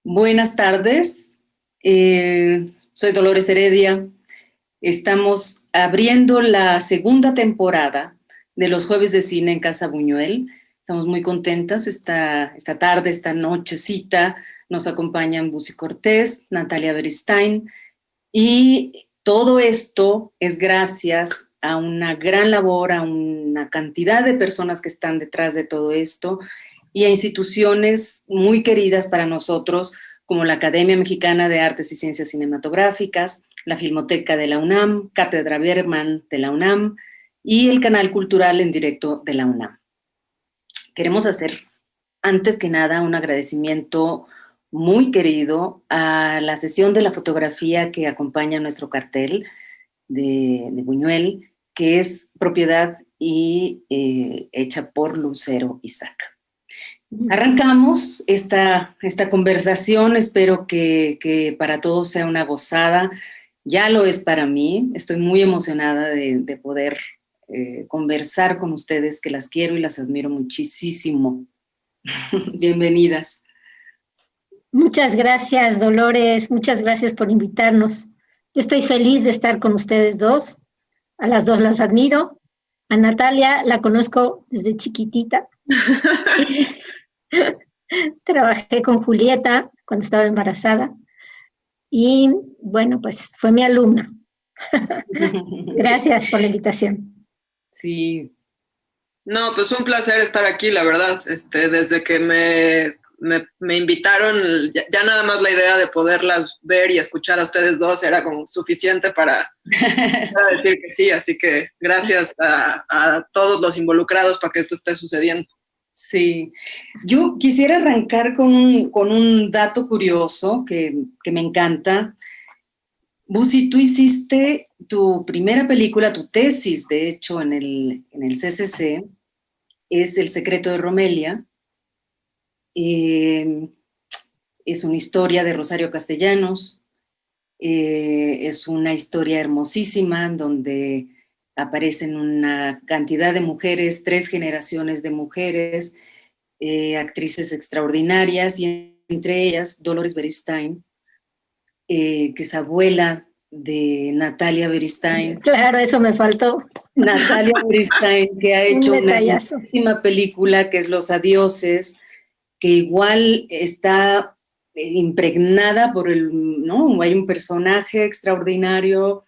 Buenas tardes, soy Dolores Heredia. Estamos abriendo la segunda temporada de los Jueves de Cine en Casa Buñuel. Estamos muy contentas esta tarde, esta nochecita. Nos acompañan Busi Cortés, Natalia Beristain, y todo esto es gracias a una gran labor, a una cantidad de personas que están detrás de todo esto, y a instituciones muy queridas para nosotros, como la Academia Mexicana de Artes y Ciencias Cinematográficas, la Filmoteca de la UNAM, Cátedra Bergman de la UNAM y el Canal Cultural en Directo de la UNAM. Queremos hacer, antes que nada, un agradecimiento muy querido a la sesión de la fotografía que acompaña nuestro cartel de Buñuel, que es propiedad y hecha por Lucero Isaac. Arrancamos esta conversación, espero que para todos sea una gozada. Ya lo es para mí, estoy muy emocionada de poder conversar con ustedes, que las quiero y las admiro muchísimo. Bienvenidas. Muchas gracias, Dolores, muchas gracias por invitarnos. Yo estoy feliz de estar con ustedes dos, a las dos las admiro. A Natalia la conozco desde chiquitita. Trabajé con Julieta cuando estaba embarazada y bueno, pues fue mi alumna. Gracias por la invitación. Sí. No, pues un placer estar aquí, la verdad. Desde que me invitaron, ya nada más la idea de poderlas ver y escuchar a ustedes dos era como suficiente para decir que sí. Así que gracias a todos los involucrados para que esto esté sucediendo. Sí, yo quisiera arrancar con un dato curioso que me encanta. Busi, tú hiciste tu primera película, tu tesis, de hecho, en el CCC, es El secreto de Romelia. Es una historia de Rosario Castellanos, es una historia hermosísima en donde aparecen una cantidad de mujeres, 3 generaciones de mujeres, actrices extraordinarias, y entre ellas Dolores Beristain, que es abuela de Natalia Beristain. Claro, eso me faltó. Natalia Beristain, que ha hecho una hermosísima película que es Los Adioses, que igual está impregnada por ¿no? Hay un personaje extraordinario,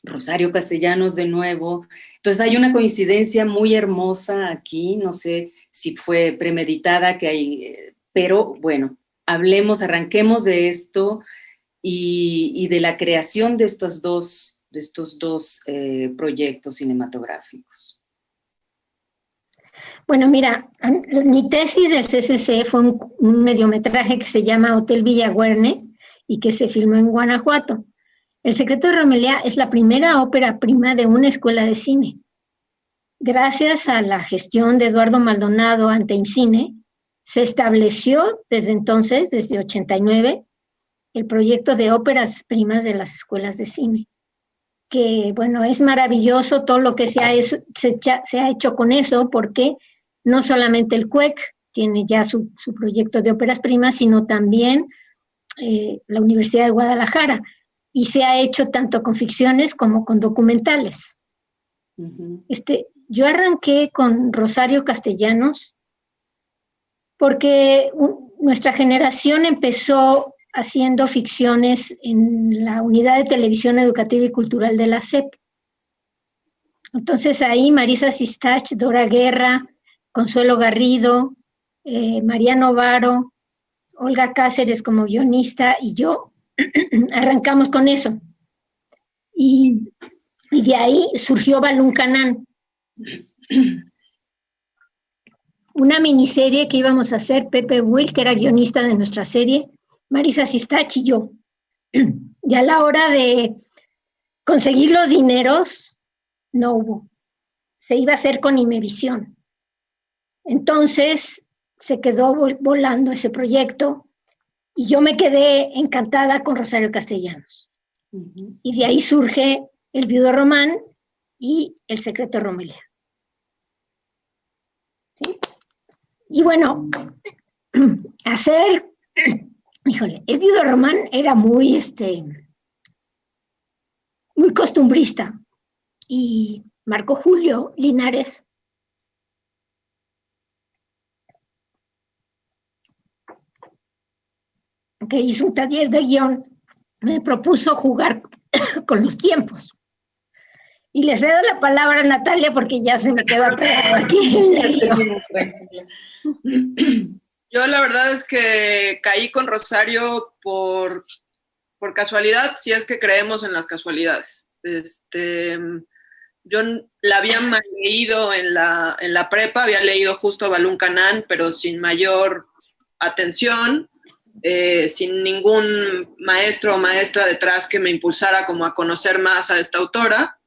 Rosario Castellanos de nuevo. Entonces hay una coincidencia muy hermosa aquí, no sé si fue premeditada, pero bueno, arranquemos de esto y de la creación de estos dos proyectos cinematográficos. Bueno, mira, mi tesis del CCC fue un mediometraje que se llama Hotel Villaguerne y que se filmó en Guanajuato. El secreto de Romelia es la primera ópera prima de una escuela de cine. Gracias a la gestión de Eduardo Maldonado ante IMCINE, se estableció desde entonces, desde 89, el proyecto de óperas primas de las escuelas de cine. Que, bueno, es maravilloso todo lo que se ha hecho con eso, porque no solamente el CUEC tiene ya su proyecto de óperas primas, sino también la Universidad de Guadalajara, y se ha hecho tanto con ficciones como con documentales. Yo arranqué con Rosario Castellanos porque nuestra generación empezó haciendo ficciones en la Unidad de Televisión Educativa y Cultural de la SEP. Entonces ahí Marisa Sistach, Dora Guerra, Consuelo Garrido, Mariano Varo, Olga Cáceres como guionista y yo arrancamos con eso. Y de ahí surgió Balún Canán, una miniserie que íbamos a hacer Pepe Will, que era guionista de nuestra serie, Marisa Sistach y yo. Y a la hora de conseguir los dineros, no hubo. Se iba a hacer con Imevisión. Entonces se quedó volando ese proyecto y yo me quedé encantada con Rosario Castellanos. Y de ahí surge El viudo Román y El secreto de Romelia. ¿Sí? Y bueno, hacer Híjole, el viudo Román era muy, muy costumbrista y Marco Julio Linares que hizo un taller de guión, me propuso jugar con los tiempos. Y le cedo la palabra a Natalia porque ya se me quedó atrás aquí el nervio. Yo la verdad es que caí con Rosario por casualidad, si es que creemos en las casualidades. Yo la había mal leído en la prepa, había leído justo Balún Canán, pero sin mayor atención, sin ningún maestro o maestra detrás que me impulsara como a conocer más a esta autora.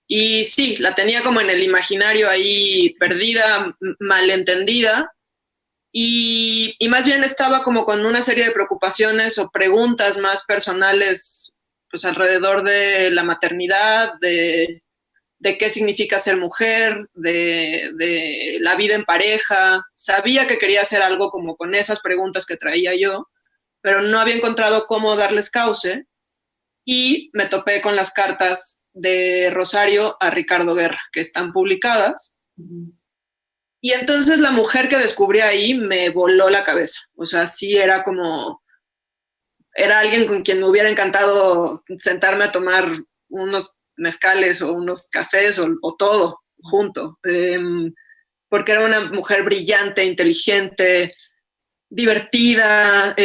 Y sí, la tenía como en el imaginario ahí perdida, malentendida, y más bien estaba como con una serie de preocupaciones o preguntas más personales, pues alrededor de la maternidad, de qué significa ser mujer, de la vida en pareja. Sabía que quería hacer algo como con esas preguntas que traía yo, pero no había encontrado cómo darles cauce, y me topé con las cartas de Rosario a Ricardo Guerra, que están publicadas. Y entonces la mujer que descubrí ahí me voló la cabeza. O sea, sí era como, era alguien con quien me hubiera encantado sentarme a tomar unos mezcales o unos cafés o todo junto. Porque era una mujer brillante, inteligente, divertida,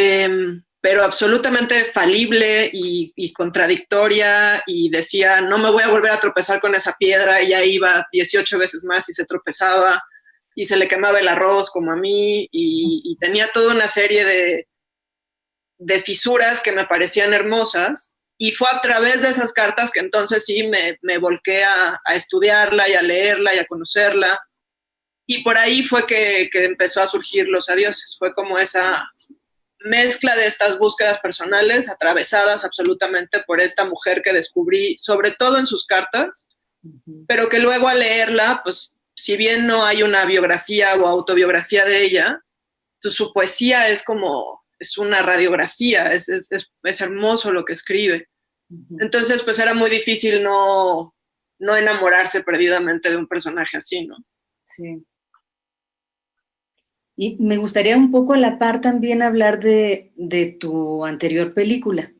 pero absolutamente falible y contradictoria, y decía, no me voy a volver a tropezar con esa piedra, y ya iba 18 veces más y se tropezaba, y se le quemaba el arroz como a mí, y tenía toda una serie de fisuras que me parecían hermosas, y fue a través de esas cartas que entonces sí me volqué a estudiarla y a leerla y a conocerla, y por ahí fue que empezó a surgir Los Adioses. Fue como esa mezcla de estas búsquedas personales atravesadas absolutamente por esta mujer que descubrí, sobre todo en sus cartas, pero que luego al leerla, pues si bien no hay una biografía o autobiografía de ella, pues, su poesía es como, es una radiografía, es hermoso lo que escribe. Entonces, pues era muy difícil no enamorarse perdidamente de un personaje así, ¿no? Sí. Y me gustaría un poco a la par también hablar de tu anterior película.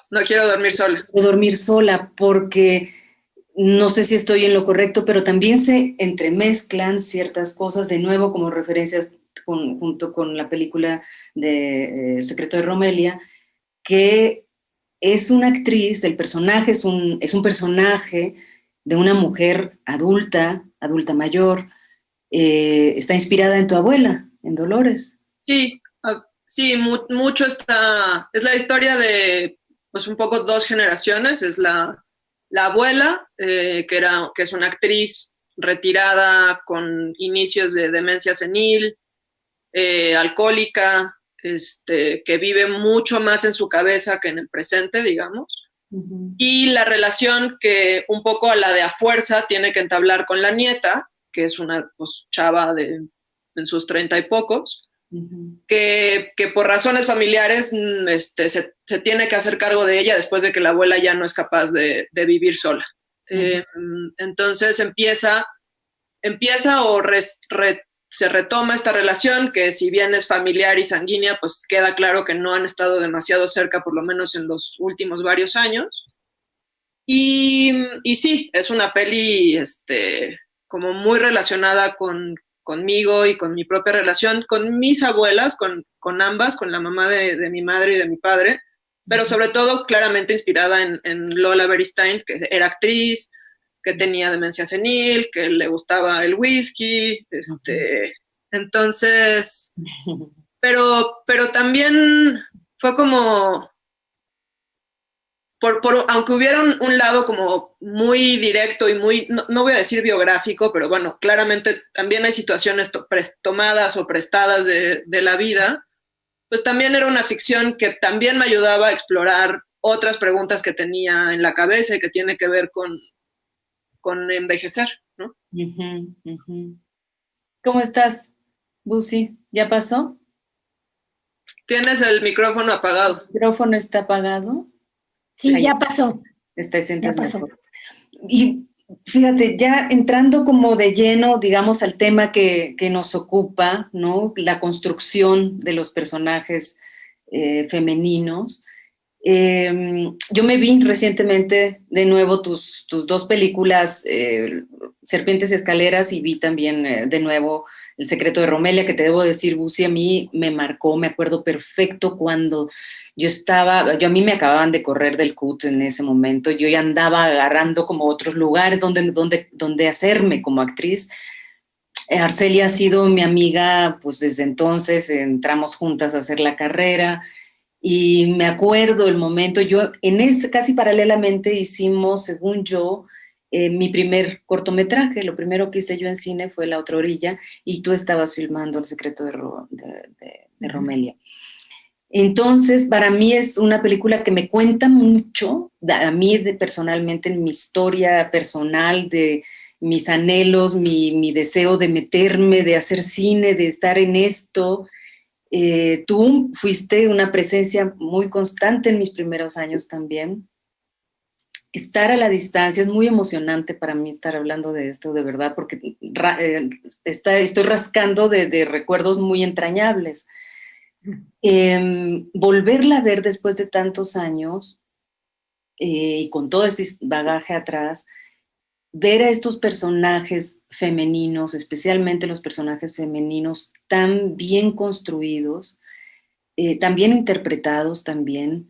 No quiero dormir sola. De Dormir sola, porque no sé si estoy en lo correcto, pero también se entremezclan ciertas cosas, de nuevo como referencias junto con la película de El secreto de Romelia, que es una actriz, el personaje es un personaje de una mujer adulta mayor, está inspirada en tu abuela, en Dolores. Sí, sí, mucho está, es la historia de, pues un poco dos generaciones. Es la abuela, que es una actriz retirada con inicios de demencia senil, alcohólica, que vive mucho más en su cabeza que en el presente, digamos. Y la relación que un poco a la de a fuerza tiene que entablar con la nieta, que es una, pues, chava en sus 30 y pocos, que por razones familiares se tiene que hacer cargo de ella después de que la abuela ya no es capaz de vivir sola. Entonces empieza o se retoma esta relación, que si bien es familiar y sanguínea, pues queda claro que no han estado demasiado cerca, por lo menos en los últimos varios años. Y sí, es una peli como muy relacionada conmigo y con mi propia relación, con mis abuelas, con ambas, con la mamá de mi madre y de mi padre, pero sobre todo claramente inspirada en Lola Beristain, que era actriz, que tenía demencia senil, que le gustaba el whisky, entonces, pero también fue como, aunque hubiera un lado como muy directo y muy, no voy a decir biográfico, pero bueno, claramente también hay situaciones tomadas o prestadas de la vida, pues también era una ficción que también me ayudaba a explorar otras preguntas que tenía en la cabeza y que tiene que ver con envejecer, ¿no? ¿Cómo estás, Busi? ¿Ya pasó? Tienes el micrófono apagado. ¿El micrófono está apagado? Sí, Ahí ya pasó. te sientes Ya pasó. mejor. Y fíjate, ya entrando como de lleno, digamos, al tema que nos ocupa, ¿no? La construcción de los personajes femeninos. Yo me vi recientemente de nuevo tus dos películas, Serpientes y Escaleras, y vi también de nuevo El secreto de Romelia, que te debo decir, Busi, a mí me marcó, me acuerdo perfecto cuando a mí me acababan de correr del CUT en ese momento, yo ya andaba agarrando como otros lugares donde hacerme como actriz. Arcelia ha sido mi amiga, pues desde entonces entramos juntas a hacer la carrera. Y me acuerdo el momento, casi paralelamente hicimos, según yo, mi primer cortometraje. Lo primero que hice yo en cine fue La otra orilla, y tú estabas filmando El secreto de Romelia. Entonces, para mí es una película que me cuenta mucho, a mí personalmente, en mi historia personal, de mis anhelos, mi deseo de meterme, de hacer cine, de estar en esto. Tú fuiste una presencia muy constante en mis primeros años también. Estar a la distancia es muy emocionante para mí, estar hablando de esto, de verdad, porque estoy rascando de recuerdos muy entrañables. Volverla a ver después de tantos años, y con todo este bagaje atrás, ver a estos personajes femeninos, especialmente los personajes femeninos, tan bien construidos, tan bien interpretados también.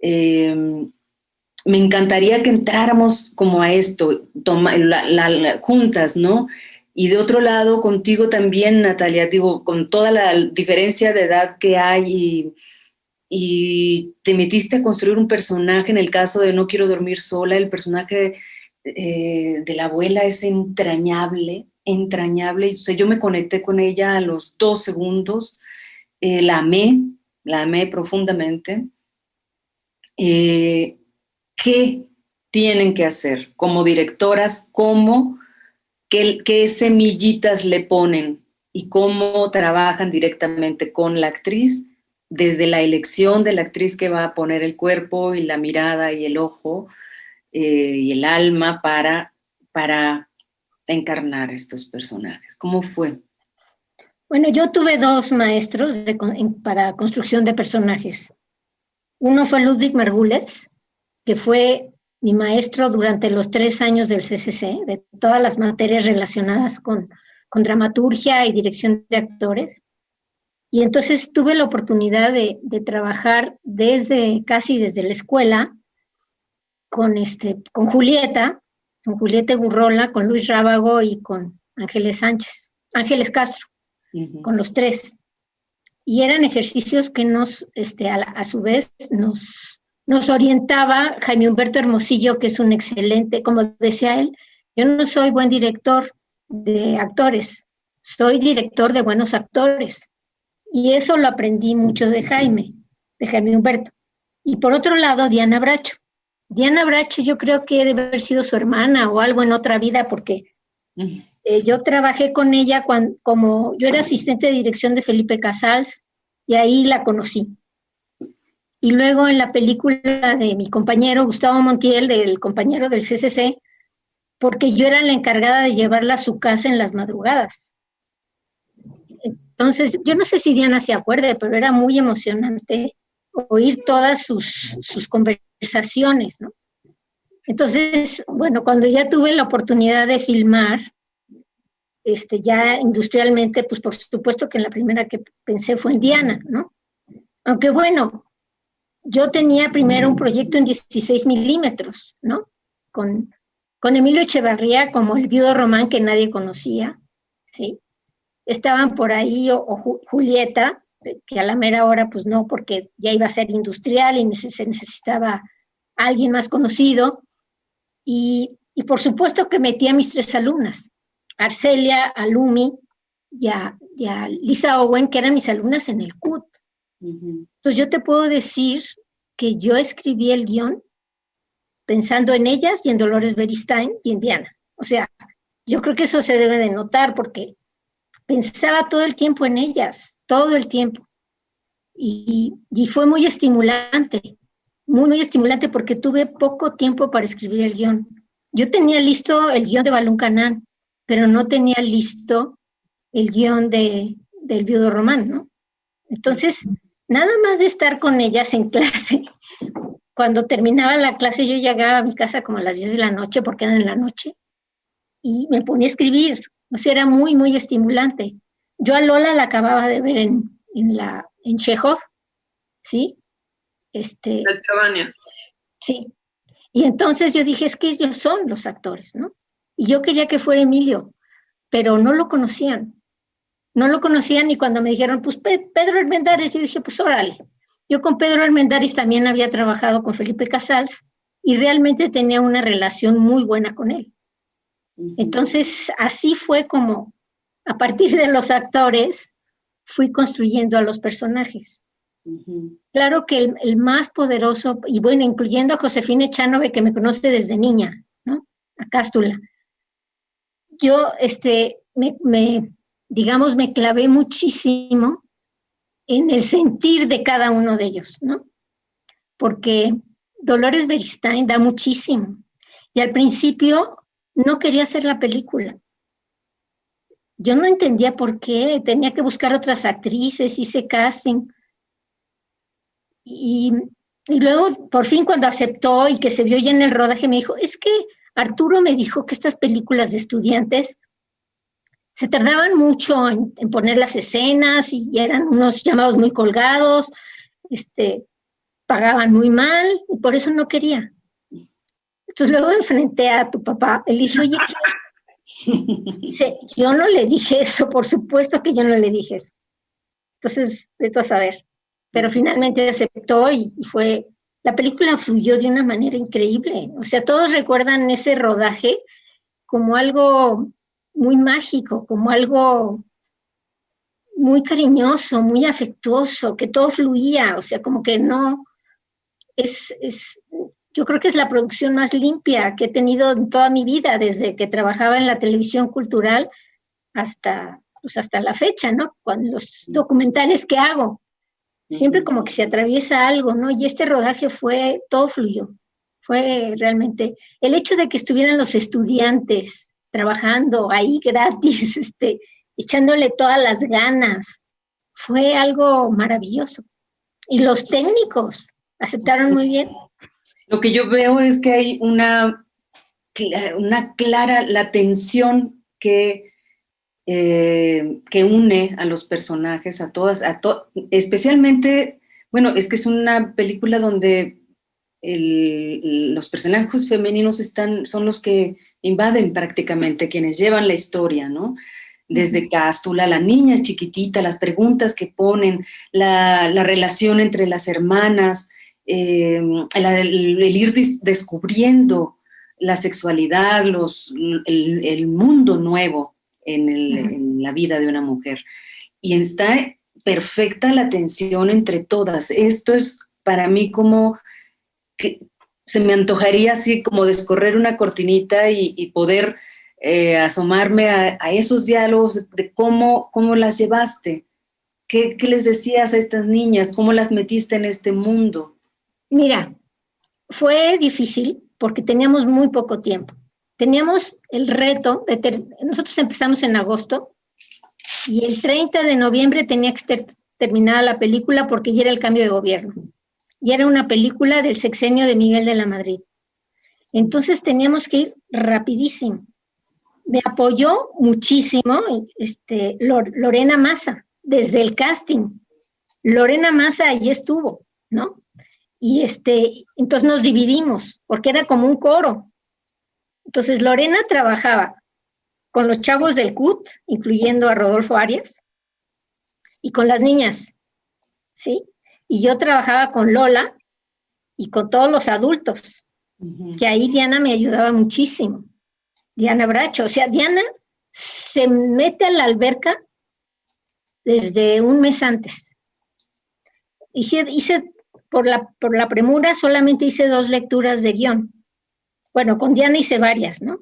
Me encantaría que entráramos como a esto, juntas, ¿no? Y de otro lado, contigo también, Natalia, digo, con toda la diferencia de edad que hay, y te metiste a construir un personaje. En el caso de No quiero dormir sola, el personaje de la abuela es entrañable. O sea, yo me conecté con ella a los 2 segundos, la amé profundamente. ¿Qué tienen que hacer como directoras? ¿Qué semillitas le ponen y cómo trabajan directamente con la actriz, desde la elección de la actriz que va a poner el cuerpo y la mirada y el ojo y el alma para encarnar estos personajes? ¿Cómo fue? Bueno, yo tuve 2 maestros para construcción de personajes. Uno fue Ludwig Margules, que fue mi maestro durante los 3 años del CCC, de todas las materias relacionadas con dramaturgia y dirección de actores. Y entonces tuve la oportunidad de trabajar casi desde la escuela con Julieta Gurrola, con Luis Rábago y con Ángeles Castro, con los 3. Y eran ejercicios que a su vez nos orientaba Jaime Humberto Hermosillo, que es un excelente, como decía él, yo no soy buen director de actores, soy director de buenos actores. Y eso lo aprendí mucho de Jaime Humberto. Y por otro lado, Diana Bracho. Diana Bracho yo creo que debe haber sido su hermana o algo en otra vida, porque yo trabajé con ella como yo era asistente de dirección de Felipe Casals, y ahí la conocí. Y luego en la película de mi compañero Gustavo Montiel, del compañero del CCC, porque yo era la encargada de llevarla a su casa en las madrugadas. Entonces, yo no sé si Diana se acuerde, pero era muy emocionante oír todas sus conversaciones, ¿no? Entonces, bueno, cuando ya tuve la oportunidad de filmar, ya industrialmente, pues por supuesto que la primera que pensé fue en Diana, ¿no? Aunque bueno, yo tenía primero un proyecto en 16 milímetros, ¿no? Con Emilio Echevarría como el viudo Román que nadie conocía, ¿sí? Estaban por ahí o Julieta, que a la mera hora pues no, porque ya iba a ser industrial y se necesitaba alguien más conocido. Y por supuesto que metí a mis 3 alumnas, Arcelia, a Lumi y a Lisa Owen, que eran mis alumnas en el CUT. Entonces yo te puedo decir que yo escribí el guión pensando en ellas y en Dolores Beristain y en Diana. O sea, yo creo que eso se debe de notar porque pensaba todo el tiempo en ellas, todo el tiempo. y fue muy estimulante, muy estimulante porque tuve poco tiempo para escribir el guión. Yo tenía listo el guión de Balún Canán, pero no tenía listo el guión del Viudo Román, ¿no? Entonces, nada más de estar con ellas en clase, cuando terminaba la clase yo llegaba a mi casa como a las 10 de la noche, porque eran en la noche, y me ponía a escribir. O sea, era muy estimulante. Yo a Lola la acababa de ver en Chekhov, ¿sí? Sí. Y entonces yo dije, es que ellos son los actores, ¿no? Y yo quería que fuera Emilio, pero no lo conocían. No lo conocían y cuando me dijeron, pues Pedro Armendáriz, yo dije, pues órale. Yo con Pedro Armendáriz también había trabajado con Felipe Casals y realmente tenía una relación muy buena con él. Entonces, así fue como, a partir de los actores, fui construyendo a los personajes. Claro que el más poderoso, y bueno, incluyendo a Josefina Echanove, que me conoce desde niña, ¿no? A Cástula. Yo, digamos, me clavé muchísimo en el sentir de cada uno de ellos, ¿no? Porque Dolores Beristain da muchísimo. Y al principio no quería hacer la película. Yo no entendía por qué, tenía que buscar otras actrices, hice casting. Y luego, por fin, cuando aceptó y que se vio ya en el rodaje, me dijo, es que Arturo me dijo que estas películas de estudiantes se tardaban mucho en poner las escenas y eran unos llamados muy colgados, pagaban muy mal y por eso no quería. Entonces luego enfrenté a tu papá, le dije, oye, dice, yo no le dije eso, por supuesto que yo no le dije eso. Entonces, vete a saber. Pero finalmente aceptó y la película fluyó de una manera increíble. O sea, todos recuerdan ese rodaje como algo muy mágico, como algo muy cariñoso, muy afectuoso, que todo fluía, o sea, como que no, yo creo que es la producción más limpia que he tenido en toda mi vida, desde que trabajaba en la televisión cultural hasta la fecha, ¿no? Con los documentales que hago, siempre como que se atraviesa algo, ¿no? Y este rodaje todo fluyó, fue realmente, el hecho de que estuvieran los estudiantes trabajando ahí gratis, echándole todas las ganas, fue algo maravilloso. Y los técnicos aceptaron muy bien. Lo que yo veo es que hay una clara, la tensión que une a los personajes, a todas, especialmente, bueno, es que es una película donde los personajes femeninos son los que invaden prácticamente, quienes llevan la historia, ¿no? Desde Cástula, la niña chiquitita, las preguntas que ponen, la relación entre las hermanas, el ir descubriendo la sexualidad, el mundo nuevo en la vida de una mujer. Y está perfecta la tensión entre todas. Esto es para mí como que se me antojaría así como descorrer una cortinita y poder asomarme a esos diálogos de cómo las llevaste, qué les decías a estas niñas, cómo las metiste en este mundo. Mira, fue difícil porque teníamos muy poco tiempo. Teníamos el reto, nosotros empezamos en agosto y el 30 de noviembre tenía que estar terminada la película porque ya era el cambio de gobierno. Y era una película del sexenio de Miguel de la Madrid. Entonces teníamos que ir rapidísimo. Me apoyó muchísimo Lorena Massa, desde el casting. Lorena Massa allí estuvo, ¿no? Y entonces nos dividimos, porque era como un coro. Entonces Lorena trabajaba con los chavos del CUT, incluyendo a Rodolfo Arias, y con las niñas, ¿sí? Y yo trabajaba con Lola y con todos los adultos, que ahí Diana me ayudaba muchísimo. Diana Bracho, o sea, Diana se mete a la alberca desde un mes antes. Hice por la premura, solamente hice 2 lecturas de guión. Bueno, con Diana hice varias, ¿no?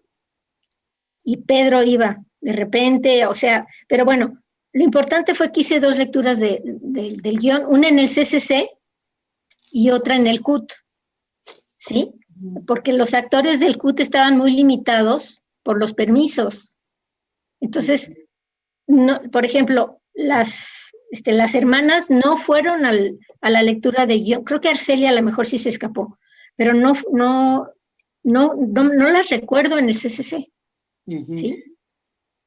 Y Pedro iba de repente, o sea, pero bueno, lo importante fue que hice 2 lecturas del guión, una en el CCC y otra en el CUT, ¿sí? Porque los actores del CUT estaban muy limitados por los permisos. Entonces, no, por ejemplo, las hermanas no fueron a la lectura de guión. Creo que Arcelia a lo mejor sí se escapó, pero no las recuerdo en el CCC, ¿sí?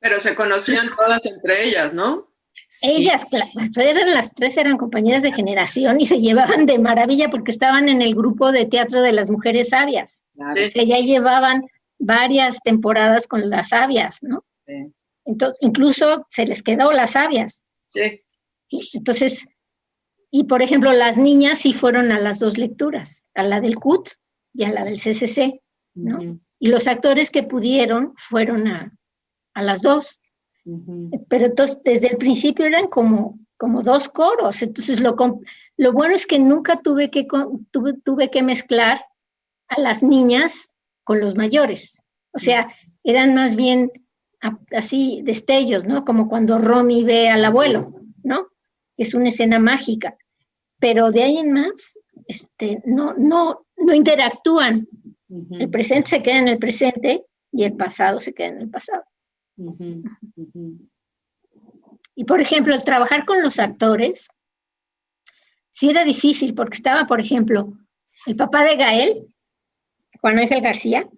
Pero se conocían todas entre ellas, ¿no? Sí. Ellas, claro, las 3 eran compañeras de generación y se llevaban de maravilla porque estaban en el grupo de teatro de las mujeres sabias. Claro. O sea, ya llevaban varias temporadas con las sabias, ¿no? Sí. Entonces, incluso se les quedó las sabias. Sí. Entonces, y por ejemplo, las niñas sí fueron a las 2 lecturas, a la del CUT y a la del CCC, ¿no? Y los actores que pudieron fueron a las 2. Pero entonces, desde el principio eran como 2 coros. Entonces, lo bueno es que nunca tuve que mezclar a las niñas con los mayores. O sea, eran más bien así destellos, ¿no? Como cuando Romy ve al abuelo, ¿no? Es una escena mágica. Pero de ahí en más, no interactúan. El presente se queda en el presente y el pasado se queda en el pasado. Y por ejemplo, el trabajar con los actores sí era difícil porque estaba, por ejemplo, el papá de Gael, Juan Ángel García,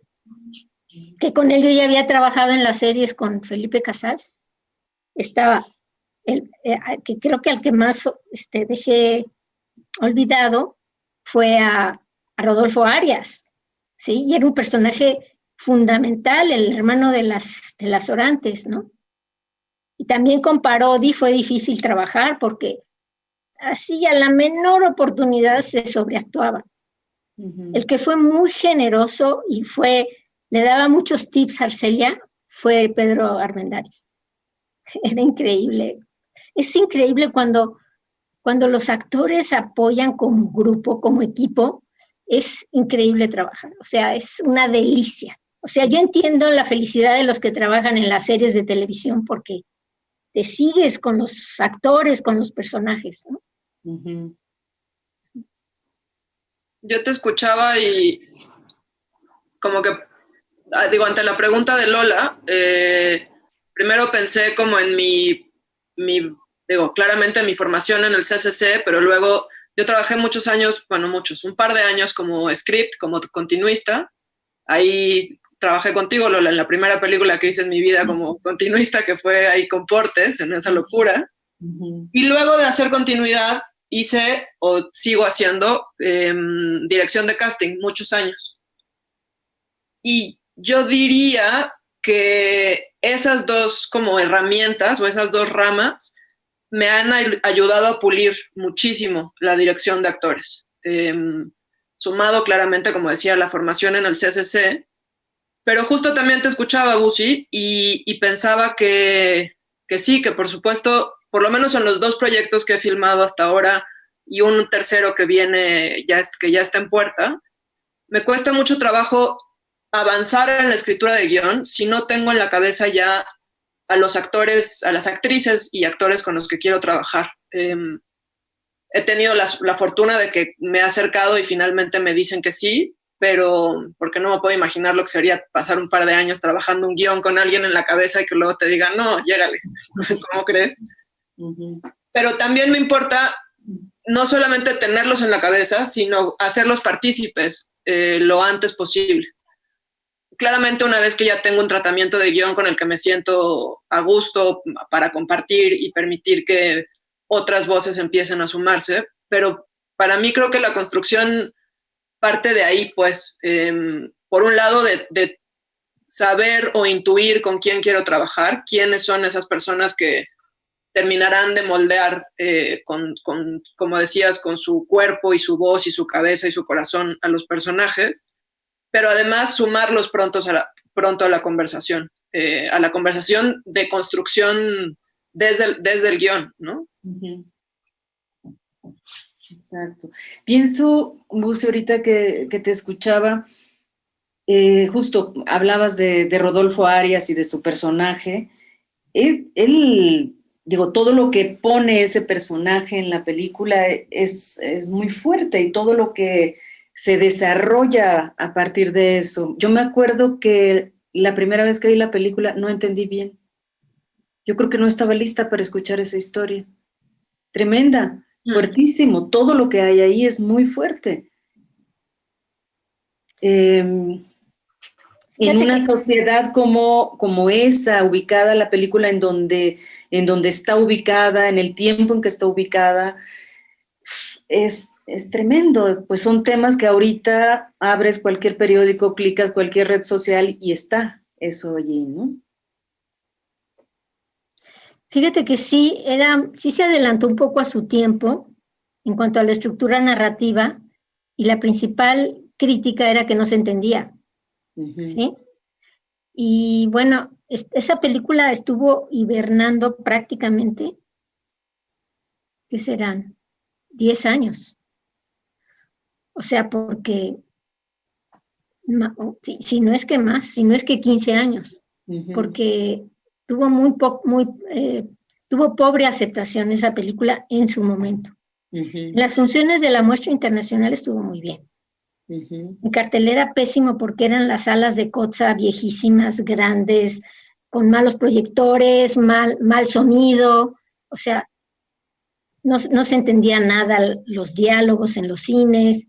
que con él yo ya había trabajado en las series con Felipe Casals. Estaba, que creo que al que más dejé olvidado fue a Rodolfo Arias, ¿sí? Y era un personaje fundamental, el hermano de las Orantes, ¿no? Y también con Parodi fue difícil trabajar porque así a la menor oportunidad se sobreactuaba. El que fue muy generoso y le daba muchos tips a Arcelia fue Pedro Armendáriz. Era increíble. Es increíble cuando los actores apoyan como grupo, como equipo, es increíble trabajar. O sea, es una delicia. O sea, yo entiendo la felicidad de los que trabajan en las series de televisión porque te sigues con los actores, con los personajes, ¿no? Yo te escuchaba y como que, ante la pregunta de Lola, primero pensé como en claramente mi formación en el CCC, pero luego yo trabajé muchos años, un par de años como script, como continuista. Ahí trabajé contigo, Lola, en la primera película que hice en mi vida como continuista, que fue ahí con Portes, en esa locura. Y luego de hacer continuidad, hice o sigo haciendo dirección de casting muchos años. Y yo diría que esas 2 como herramientas o esas 2 ramas me han ayudado a pulir muchísimo la dirección de actores. Sumado claramente, como decía, la formación en el CCC, pero justo también te escuchaba, Busi, y pensaba que sí, que por supuesto, por lo menos en los 2 proyectos que he filmado hasta ahora y un tercero que viene, que ya está en puerta, me cuesta mucho trabajo avanzar en la escritura de guión si no tengo en la cabeza ya a los actores, a las actrices y actores con los que quiero trabajar. He tenido la fortuna de que me he acercado y finalmente me dicen que sí, pero porque no me puedo imaginar lo que sería pasar un par de años trabajando un guión con alguien en la cabeza y que luego te digan, no, llégale, ¿cómo crees? Pero también me importa no solamente tenerlos en la cabeza, sino hacerlos partícipes lo antes posible. Claramente, una vez que ya tengo un tratamiento de guión con el que me siento a gusto para compartir y permitir que otras voces empiecen a sumarse, pero para mí creo que la construcción parte de ahí, pues, por un lado de saber o intuir con quién quiero trabajar, quiénes son esas personas que terminarán de moldear, como decías, con su cuerpo y su voz y su cabeza y su corazón a los personajes, pero además sumarlos pronto a la conversación de construcción desde el guión, ¿no? Exacto. Pienso, Busi, ahorita que te escuchaba, justo hablabas de Rodolfo Arias y de su personaje. Él digo, todo lo que pone ese personaje en la película es muy fuerte y todo lo que se desarrolla a partir de eso. Yo me acuerdo que la primera vez que vi la película no entendí bien. Yo creo que no estaba lista para escuchar esa historia. Tremenda, fuertísimo. Todo lo que hay ahí es muy fuerte. En una sociedad como esa, ubicada la película en donde está ubicada, en el tiempo en que está ubicada, es tremendo. Pues son temas que ahorita abres cualquier periódico, clicas cualquier red social y está eso allí, ¿no? Fíjate que sí se adelantó un poco a su tiempo en cuanto a la estructura narrativa, y la principal crítica era que no se entendía, ¿sí? Y bueno, esa película estuvo hibernando prácticamente, ¿qué serán? 10 años. O sea, porque, si no es que más, si no es que 15 años, porque tuvo tuvo pobre aceptación esa película en su momento. Las funciones de la muestra internacional estuvo muy bien. En cartelera pésimo, porque eran las salas de Kotza viejísimas, grandes, con malos proyectores, mal sonido, o sea, no se entendía nada, los diálogos en los cines.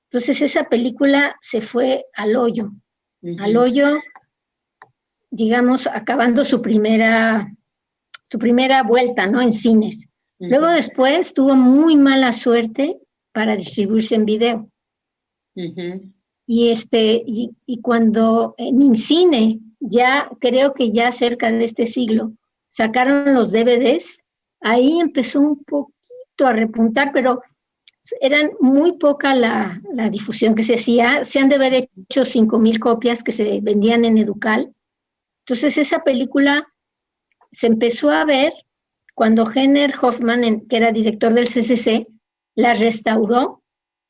Entonces esa película se fue al hoyo, digamos, acabando su primera vuelta, ¿no? En cines. Luego después tuvo muy mala suerte para distribuirse en video. Y cuando en IMCINE, ya creo que ya cerca de este siglo, sacaron los DVDs, ahí empezó un poquito a repuntar, pero eran muy poca la difusión que se hacía. Se han de haber hecho 5,000 copias que se vendían en Educal. Entonces esa película se empezó a ver cuando Henner Hoffman, que era director del CCC, la restauró,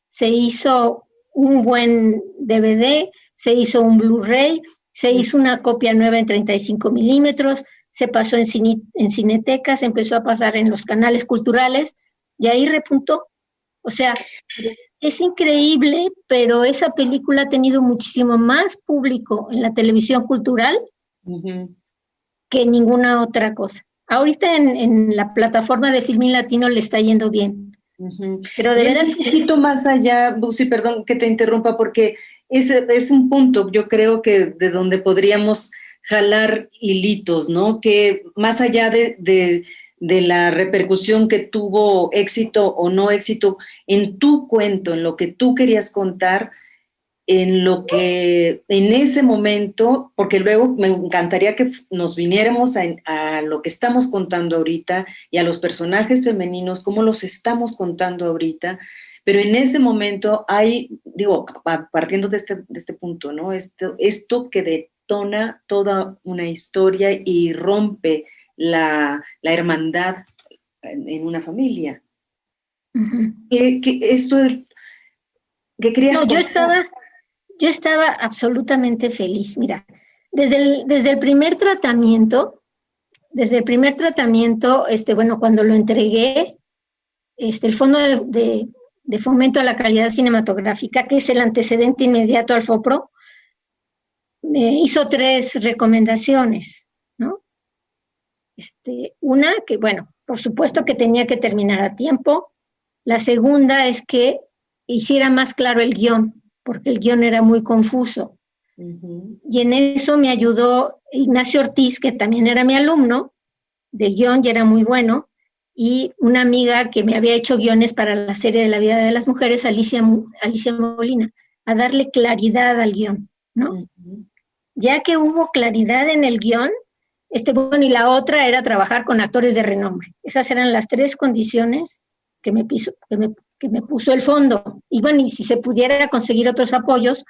se hizo un buen DVD, se hizo un Blu-ray, se hizo una copia nueva en 35 milímetros, se pasó en Cineteca, se empezó a pasar en los canales culturales, y ahí repuntó. O sea, es increíble, pero esa película ha tenido muchísimo más público en la televisión cultural que ninguna otra cosa. Ahorita en la plataforma de Filmin Latino le está yendo bien. Pero de veras... Un poquito más allá, Busi, perdón que te interrumpa, porque ese es un punto, yo creo que de donde podríamos jalar hilitos, ¿no? Que más allá de la repercusión que tuvo, éxito o no éxito, en tu cuento, en lo que tú querías contar, en lo que en ese momento, porque luego me encantaría que nos viniéramos a lo que estamos contando ahorita y a los personajes femeninos, cómo los estamos contando ahorita, pero en ese momento hay, digo, partiendo de este punto, ¿no? Esto que detona toda una historia y rompe la hermandad en una familia. ¿Qué querías contar? Yo estaba absolutamente feliz. Mira, desde el primer tratamiento, bueno, cuando lo entregué, el Fondo de Fomento a la Calidad Cinematográfica, que es el antecedente inmediato al FOPRO, me hizo 3 recomendaciones, ¿no? Una, que bueno, por supuesto que tenía que terminar a tiempo. La segunda es que hiciera más claro el guión, porque el guión era muy confuso. Y en eso me ayudó Ignacio Ortiz, que también era mi alumno de guión y era muy bueno, y una amiga que me había hecho guiones para la serie de la vida de las mujeres, Alicia Molina, a darle claridad al guión, ¿no? Ya que hubo claridad en el guión, bueno, y la otra era trabajar con actores de renombre. Esas eran las 3 condiciones que me puso el fondo. Y bueno, y si se pudiera conseguir otros apoyos,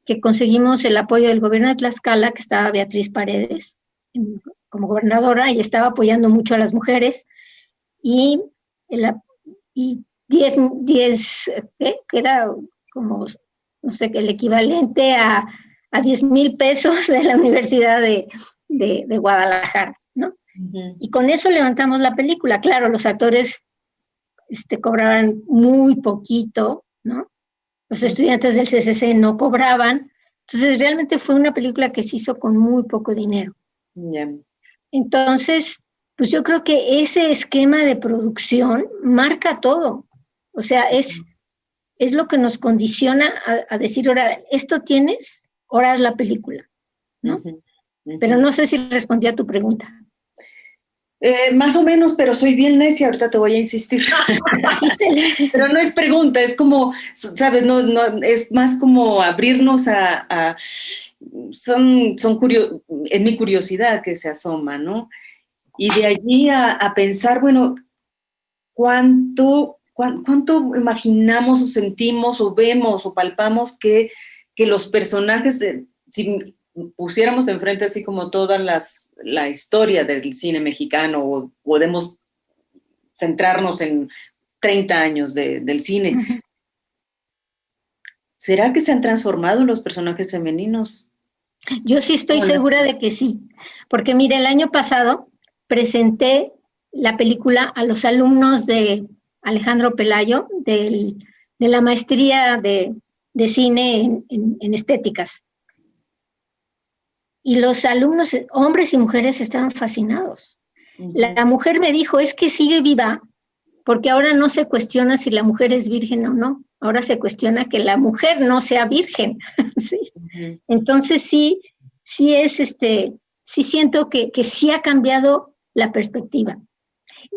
que conseguimos el apoyo del gobierno de Tlaxcala, que estaba Beatriz Paredes como gobernadora, y estaba apoyando mucho a las mujeres, y 10, que era como, no sé, el equivalente a 10,000 pesos de la Universidad de Guadalajara, ¿no? Y con eso levantamos la película. Claro, los actores cobraban muy poquito, ¿no? Los estudiantes del CCC no cobraban. Entonces, realmente fue una película que se hizo con muy poco dinero. Yeah. Entonces, pues yo creo que ese esquema de producción marca todo. O sea, es lo que nos condiciona a decir, ahora, esto tienes, ahora haz la película, ¿no? Pero no sé si respondí a tu pregunta. Más o menos, pero soy bien necia, ahorita te voy a insistir. Pero no es pregunta, es como, ¿sabes? No, es más como abrirnos es mi curiosidad que se asoma, ¿no? Y de allí a pensar, bueno, ¿cuánto imaginamos o sentimos o vemos o palpamos que los personajes, si pusiéramos enfrente así como toda la historia del cine mexicano, o podemos centrarnos en 30 años del cine, ¿será que se han transformado los personajes femeninos? Yo sí estoy segura de que sí, porque mire, el año pasado presenté la película a los alumnos de Alejandro Pelayo, de la maestría de cine en estéticas. Y los alumnos, hombres y mujeres, estaban fascinados. La mujer me dijo, es que sigue viva, porque ahora no se cuestiona si la mujer es virgen o no, ahora se cuestiona que la mujer no sea virgen. ¿Sí? Entonces sí es, sí siento que sí ha cambiado la perspectiva.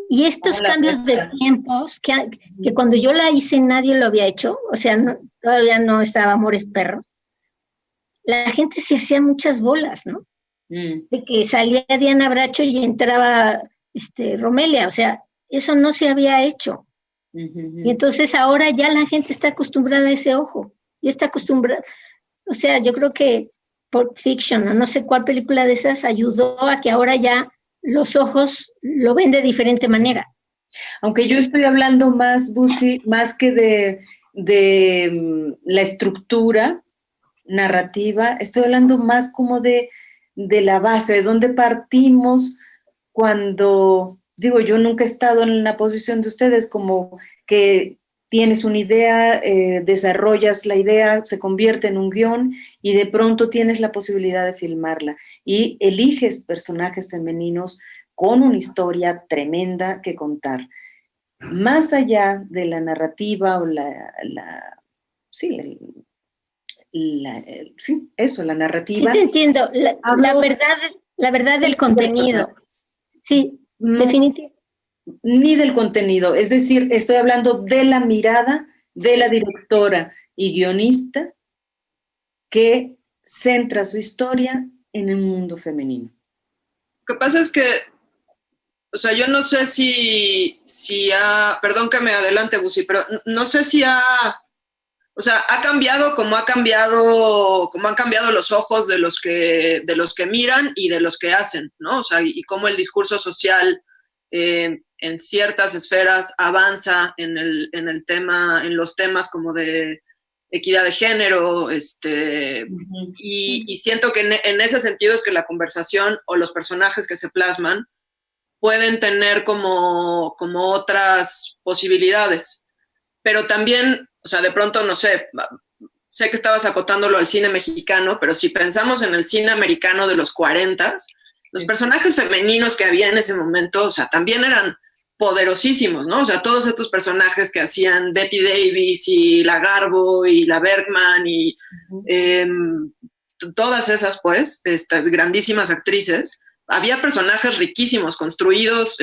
Y estos cambios de tiempos, que cuando yo la hice nadie lo había hecho, o sea, todavía no estaba Amores Perros, la gente se hacía muchas bolas, ¿no? De que salía Diana Bracho y entraba Romelia, o sea, eso no se había hecho. Y entonces ahora ya la gente está acostumbrada a ese ojo, y está acostumbrada, o sea, yo creo que Pulp Fiction, o no sé cuál película de esas, ayudó a que ahora ya los ojos lo ven de diferente manera. Aunque yo estoy hablando más, Busi, más que de la estructura narrativa, estoy hablando más como de la base, de dónde partimos cuando, digo, yo nunca he estado en la posición de ustedes, como que tienes una idea, desarrollas la idea, se convierte en un guión y de pronto tienes la posibilidad de filmarla y eliges personajes femeninos con una historia tremenda que contar. Más allá de la narrativa o la narrativa. Sí, te entiendo. La verdad del contenido. Sí, definitivamente. Ni del contenido, es decir, estoy hablando de la mirada de la directora y guionista que centra su historia en el mundo femenino. Lo que pasa es que, o sea, yo no sé si perdón que me adelante, Busi, pero no sé si ha cambiado como han cambiado los ojos de los que miran y de los que hacen, ¿no? O sea, y cómo el discurso social en ciertas esferas avanza en los temas como de equidad de género, y siento que en ese sentido es que la conversación o los personajes que se plasman pueden tener como otras posibilidades, pero también, o sea, de pronto, no sé que estabas acotándolo al cine mexicano, pero si pensamos en el cine americano de los 40s, los personajes femeninos que había en ese momento, o sea, también eran poderosísimos, ¿no? O sea, todos estos personajes que hacían Betty Davis y la Garbo y la Bergman y todas esas, pues, estas grandísimas actrices, había personajes riquísimos, construidos,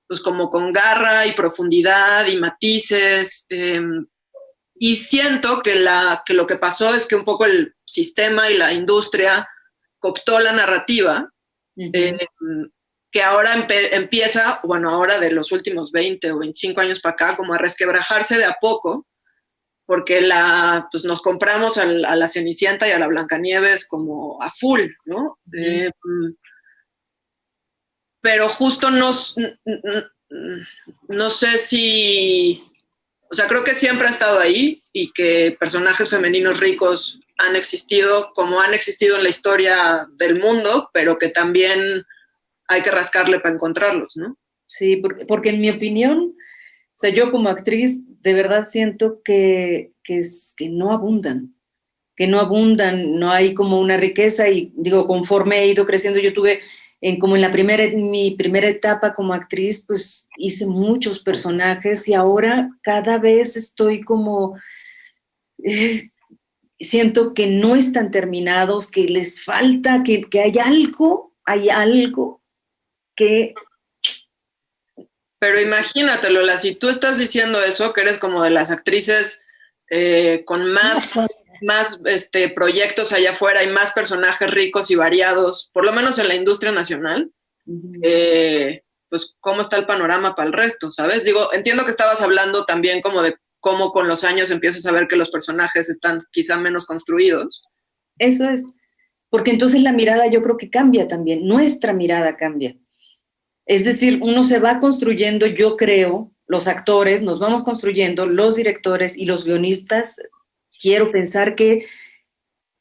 pues como con garra y profundidad y matices, y siento que lo que pasó es que un poco el sistema y la industria cooptó la narrativa, que ahora empieza, bueno, ahora de los últimos 20 o 25 años para acá, como a resquebrajarse de a poco, porque pues nos compramos a la Cenicienta y a la Blancanieves como a full, ¿no? Pero justo no sé si, o sea, creo que siempre ha estado ahí y que personajes femeninos ricos han existido como han existido en la historia del mundo, pero que también hay que rascarle para encontrarlos, ¿no? Sí, porque en mi opinión, o sea, yo como actriz de verdad siento que no abundan, no hay como una riqueza y digo, conforme he ido creciendo, yo tuve como en mi primera etapa como actriz, pues hice muchos personajes y ahora cada vez estoy como, siento que no están terminados, que les falta, que hay algo que... Pero imagínate, Lola, si tú estás diciendo eso, que eres como de las actrices con más proyectos allá afuera y más personajes ricos y variados, por lo menos en la industria nacional, pues cómo está el panorama para el resto, ¿sabes? Digo, entiendo que estabas hablando también como de cómo con los años empiezas a ver que los personajes están quizá menos construidos. Eso es, porque entonces la mirada yo creo que cambia también, nuestra mirada cambia. Es decir, uno se va construyendo, yo creo, los actores, nos vamos construyendo, los directores y los guionistas, quiero pensar que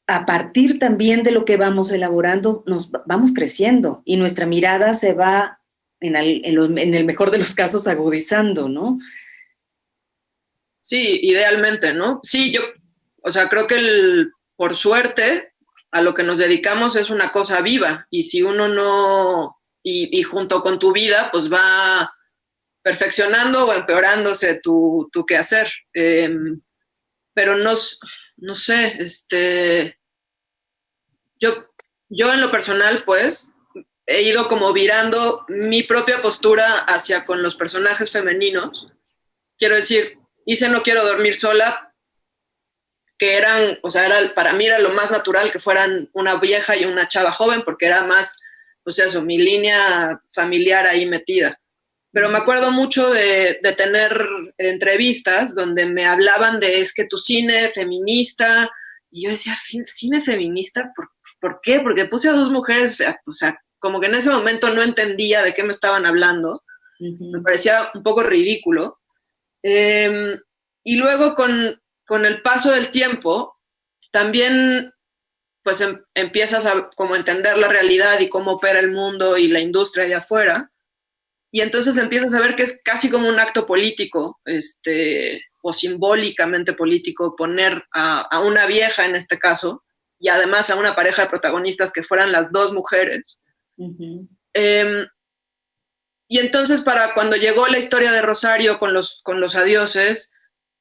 a partir también de lo que vamos elaborando, nos vamos creciendo y nuestra mirada se va, en el mejor de los casos, agudizando, ¿no? Sí, idealmente, ¿no? Sí, o sea, creo que por suerte, a lo que nos dedicamos es una cosa viva y si uno no... Y junto con tu vida, pues va perfeccionando o empeorándose tu quehacer. Pero no sé, yo en lo personal, pues, he ido como virando mi propia postura hacia con los personajes femeninos. Quiero decir, hice No quiero dormir sola, que eran, o sea, para mí era lo más natural que fueran una vieja y una chava joven, porque era más... O sea, eso, mi línea familiar ahí metida. Pero me acuerdo mucho de tener entrevistas donde me hablaban de es que tu cine feminista, y yo decía, ¿cine feminista? ¿Por qué? Porque puse a dos mujeres, o sea, como que en ese momento no entendía de qué me estaban hablando. Me parecía un poco ridículo. Y luego con el paso del tiempo, también pues empiezas a como entender la realidad y cómo opera el mundo y la industria allá afuera, y entonces empiezas a ver que es casi como un acto político, o simbólicamente político, poner a una vieja en este caso, y además a una pareja de protagonistas que fueran las dos mujeres. Y entonces para cuando llegó la historia de Rosario con los adioses,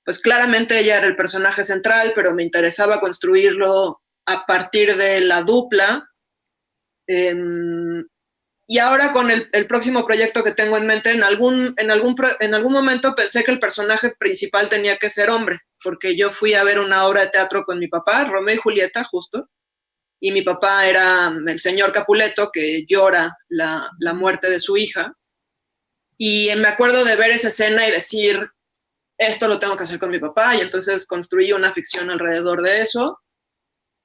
pues claramente ella era el personaje central, pero me interesaba construirlo a partir de la dupla. Y ahora con el próximo proyecto que tengo en mente, en algún momento pensé que el personaje principal tenía que ser hombre, porque yo fui a ver una obra de teatro con mi papá, Romeo y Julieta, justo, y mi papá era el señor Capuleto, que llora la muerte de su hija, y me acuerdo de ver esa escena y decir, esto lo tengo que hacer con mi papá, y entonces construí una ficción alrededor de eso,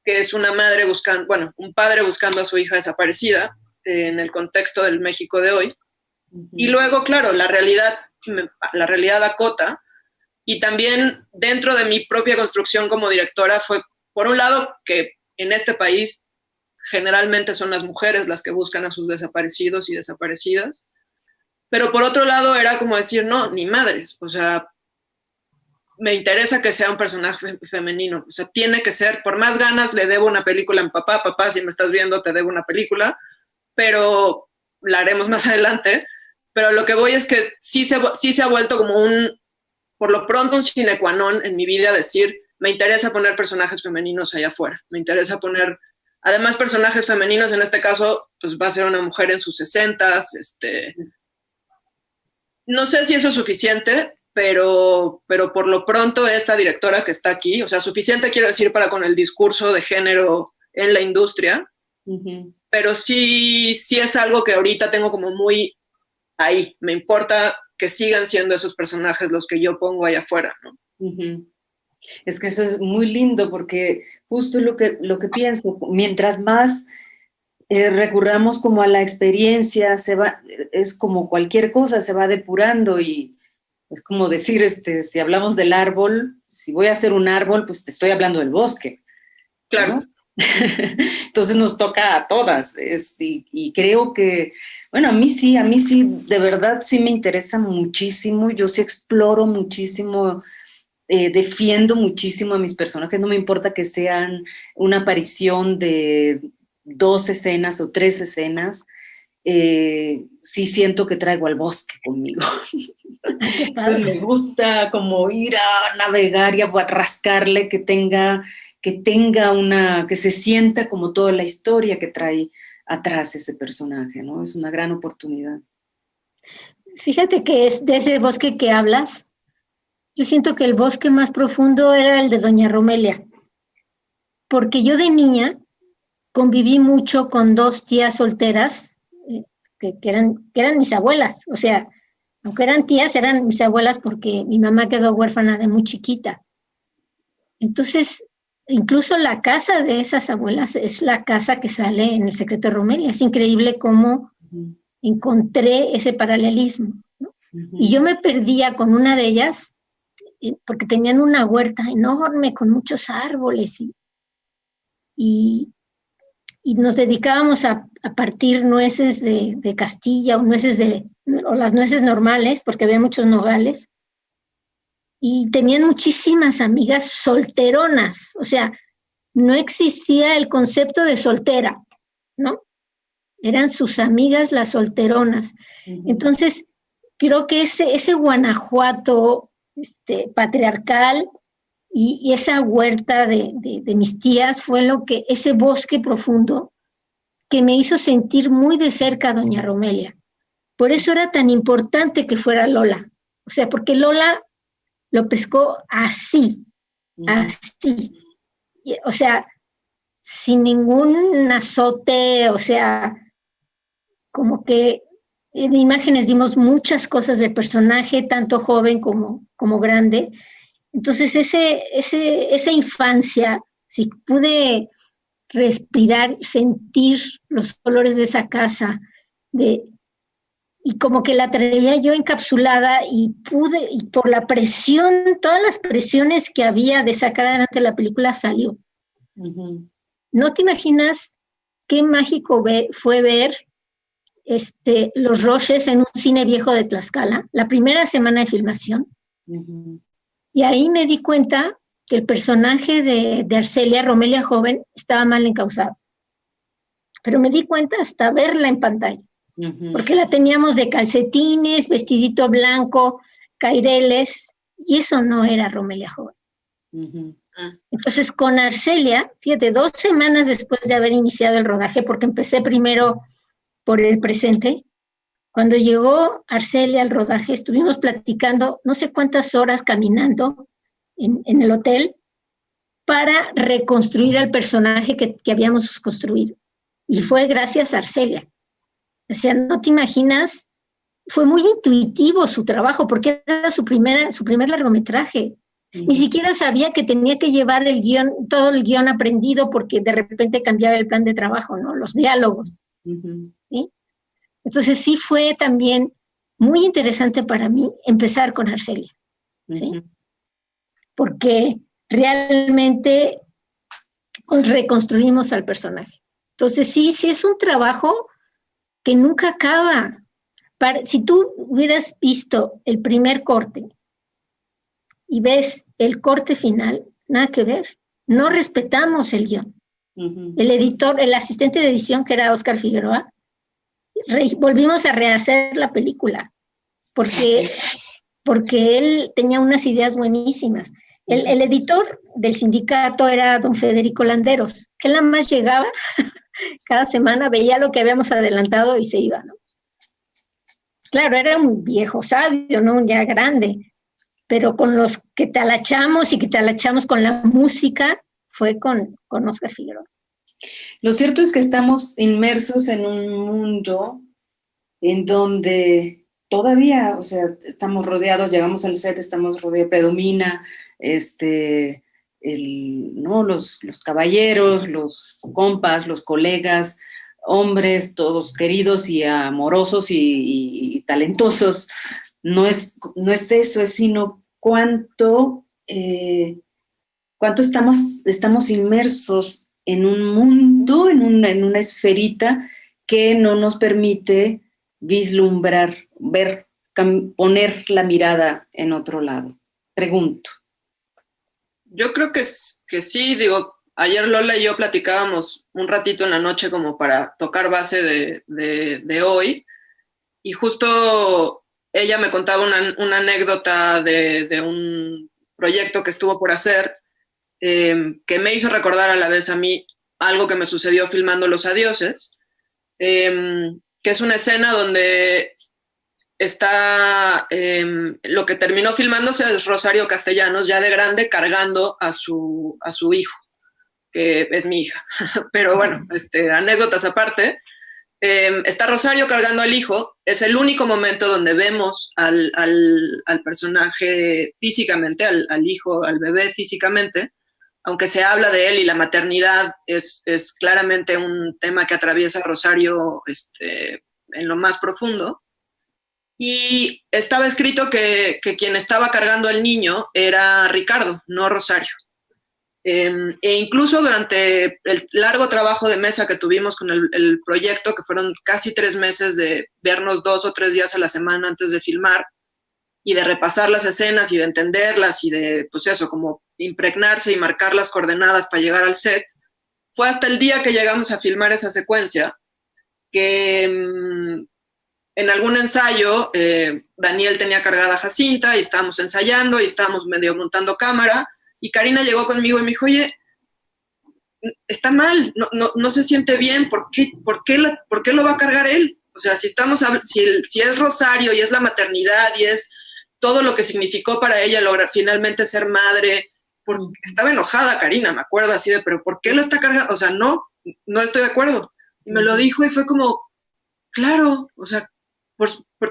que es una madre buscando, bueno, un padre buscando a su hija desaparecida en el contexto del México de hoy. Y luego, claro, la realidad acota, y también dentro de mi propia construcción como directora fue, por un lado, que en este país generalmente son las mujeres las que buscan a sus desaparecidos y desaparecidas, pero por otro lado era como decir, no, ni madres, o sea, me interesa que sea un personaje femenino, o sea, tiene que ser, por más ganas le debo una película a mi papá, si me estás viendo te debo una película, pero la haremos más adelante, pero lo que voy es que sí se ha vuelto como por lo pronto un sine qua non en mi vida, decir, me interesa poner personajes femeninos allá afuera, me interesa poner, además personajes femeninos, en este caso, pues va a ser una mujer en sus 60s, no sé si eso es suficiente, pero por lo pronto esta directora que está aquí, o sea, suficiente quiero decir para con el discurso de género en la industria, pero sí es algo que ahorita tengo como muy ahí, me importa que sigan siendo esos personajes los que yo pongo allá afuera, ¿no? Es que eso es muy lindo porque justo lo que pienso, mientras más recurramos como a la experiencia, es como cualquier cosa, se va depurando y es como decir, si hablamos del árbol, si voy a hacer un árbol, pues te estoy hablando del bosque. Claro. ¿No? Entonces nos toca a todas. Y creo que, bueno, a mí sí, de verdad sí me interesa muchísimo. Yo sí exploro muchísimo, defiendo muchísimo a mis personajes. No me importa que sean una aparición de 2 escenas o 3 escenas. Sí siento que traigo al bosque conmigo. Qué padre. Me gusta como ir a navegar y a rascarle, que se sienta como toda la historia que trae atrás ese personaje, ¿no? Es una gran oportunidad. Fíjate que es de ese bosque que hablas, yo siento que el bosque más profundo era el de Doña Romelia, porque yo de niña conviví mucho con 2 tías solteras que eran mis abuelas, o sea, aunque eran tías, eran mis abuelas porque mi mamá quedó huérfana de muy chiquita. Entonces, incluso la casa de esas abuelas es la casa que sale en El secreto de Romelia. Es increíble cómo encontré ese paralelismo, ¿no? Y yo me perdía con una de ellas porque tenían una huerta enorme con muchos árboles y nos dedicábamos a partir nueces de Castilla o las nueces normales, porque había muchos nogales, y tenían muchísimas amigas solteronas, o sea, no existía el concepto de soltera, ¿no? Eran sus amigas las solteronas. Entonces, creo que ese Guanajuato patriarcal y esa huerta de mis tías fue ese bosque profundo que me hizo sentir muy de cerca a Doña Romelia. Por eso era tan importante que fuera Lola. O sea, porque Lola lo pescó así, así. O sea, sin ningún azote, o sea, como que en imágenes dimos muchas cosas del personaje, tanto joven como grande. Entonces, esa infancia, si pude respirar, sentir los colores de esa casa, y como que la traía yo encapsulada y por la presión, todas las presiones que había de sacar adelante la película salió. No te imaginas qué mágico fue ver Los Roches en un cine viejo de Tlaxcala, la primera semana de filmación. Y ahí me di cuenta que el personaje de Arcelia, Romelia joven, estaba mal encausado. Pero me di cuenta hasta verla en pantalla, porque la teníamos de calcetines, vestidito blanco, caireles, y eso no era Romelia joven. Entonces con Arcelia, fíjate, 2 semanas después de haber iniciado el rodaje, porque empecé primero por el presente, cuando llegó Arcelia al rodaje, estuvimos platicando no sé cuántas horas caminando en el hotel para reconstruir al personaje que habíamos construido. Y fue gracias a Arcelia. O sea, no te imaginas, fue muy intuitivo su trabajo, porque era su primer largometraje. Ni siquiera sabía que tenía que llevar el guión, todo el guión aprendido, porque de repente cambiaba el plan de trabajo, ¿no? Los diálogos. ¿Sí? Entonces sí fue también muy interesante para mí empezar con Arcelia, ¿sí? Porque realmente reconstruimos al personaje. Entonces sí es un trabajo que nunca acaba. Si tú hubieras visto el primer corte y ves el corte final, nada que ver. No respetamos el guión. El editor, el asistente de edición, que era Óscar Figueroa, volvimos a rehacer la película, porque él tenía unas ideas buenísimas. El editor del sindicato era don Federico Landeros, que él nada más llegaba cada semana, veía lo que habíamos adelantado y se iba, ¿no? Claro, era un viejo sabio, ¿no? Ya grande, pero con los que talachamos con la música fue con Óscar Figueroa. Lo cierto es que estamos inmersos en un mundo en donde todavía, o sea, estamos rodeados, llegamos al set, estamos rodeados, predomina ¿no? los caballeros, los compas, los colegas, hombres, todos queridos y amorosos y talentosos. No es eso, es sino cuánto estamos inmersos en un mundo, en una esferita que no nos permite vislumbrar, ver, poner la mirada en otro lado. Pregunto. Yo creo que sí, digo, ayer Lola y yo platicábamos un ratito en la noche como para tocar base de hoy, y justo ella me contaba una anécdota de un proyecto que estuvo por hacer, que me hizo recordar a la vez a mí algo que me sucedió filmando Los Adioses, que es una escena donde está, lo que terminó filmándose es Rosario Castellanos, ya de grande, cargando a su hijo, que es mi hija. Pero bueno, anécdotas aparte, está Rosario cargando al hijo, es el único momento donde vemos al personaje físicamente, al hijo, al bebé físicamente, aunque se habla de él y la maternidad es claramente un tema que atraviesa a Rosario en lo más profundo. Y estaba escrito que quien estaba cargando al niño era Ricardo, no Rosario. E incluso durante el largo trabajo de mesa que tuvimos con el proyecto, que fueron casi 3 meses de vernos 2 o 3 días a la semana antes de filmar y de repasar las escenas y de entenderlas y de, pues eso, como impregnarse y marcar las coordenadas para llegar al set, fue hasta el día que llegamos a filmar esa secuencia que en algún ensayo Daniel tenía cargada a Jacinta y estábamos ensayando y estábamos medio montando cámara, y Karina llegó conmigo y me dijo, oye, está mal, no se siente bien, ¿por qué lo va a cargar él? O sea, si es Rosario y es la maternidad y es todo lo que significó para ella lograr finalmente ser madre, porque estaba enojada Karina, me acuerdo así de, pero ¿por qué lo está cargando? O sea, no estoy de acuerdo. Y me lo dijo y fue como, claro, o sea,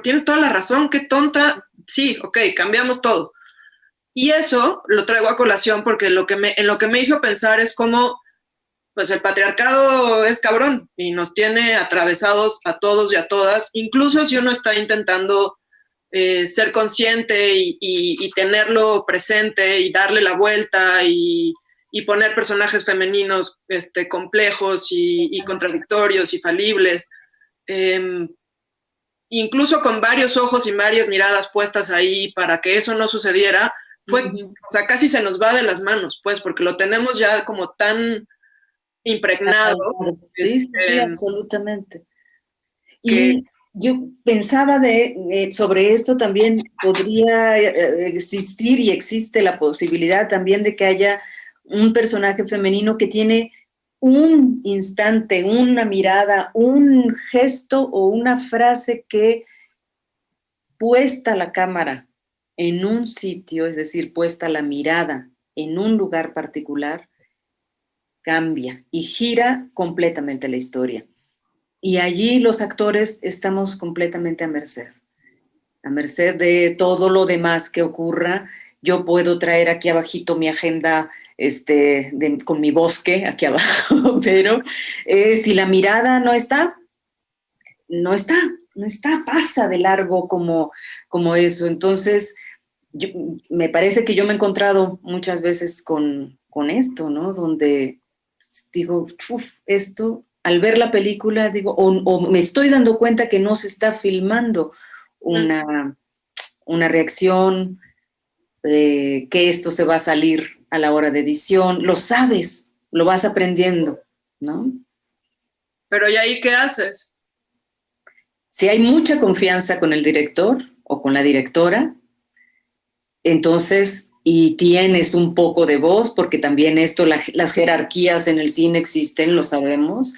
tienes toda la razón, qué tonta, sí, ok, cambiamos todo. Y eso lo traigo a colación porque en lo que me hizo pensar es cómo pues el patriarcado es cabrón y nos tiene atravesados a todos y a todas, incluso si uno está intentando ser consciente y tenerlo presente y darle la vuelta y poner personajes femeninos complejos y contradictorios y falibles, incluso con varios ojos y varias miradas puestas ahí para que eso no sucediera, o sea, casi se nos va de las manos, pues, porque lo tenemos ya como tan impregnado. Sí, sí, absolutamente. Y yo pensaba sobre esto también podría existir y existe la posibilidad también de que haya un personaje femenino que tiene un instante, una mirada, un gesto o una frase que, puesta la cámara en un sitio, es decir, puesta la mirada en un lugar particular, cambia y gira completamente la historia. Y allí los actores estamos completamente a merced de todo lo demás que ocurra. Yo puedo traer aquí abajito mi agenda con mi bosque aquí abajo, pero si la mirada no está, pasa de largo como eso. Entonces, me parece que yo me he encontrado muchas veces con esto, ¿no? Donde digo, esto, al ver la película, digo, o me estoy dando cuenta que no se está filmando una reacción, que esto se va a salir a la hora de edición, lo sabes, lo vas aprendiendo, ¿no? Pero ¿y ahí qué haces? Si hay mucha confianza con el director o con la directora, entonces, y tienes un poco de voz, porque también las jerarquías en el cine existen, lo sabemos.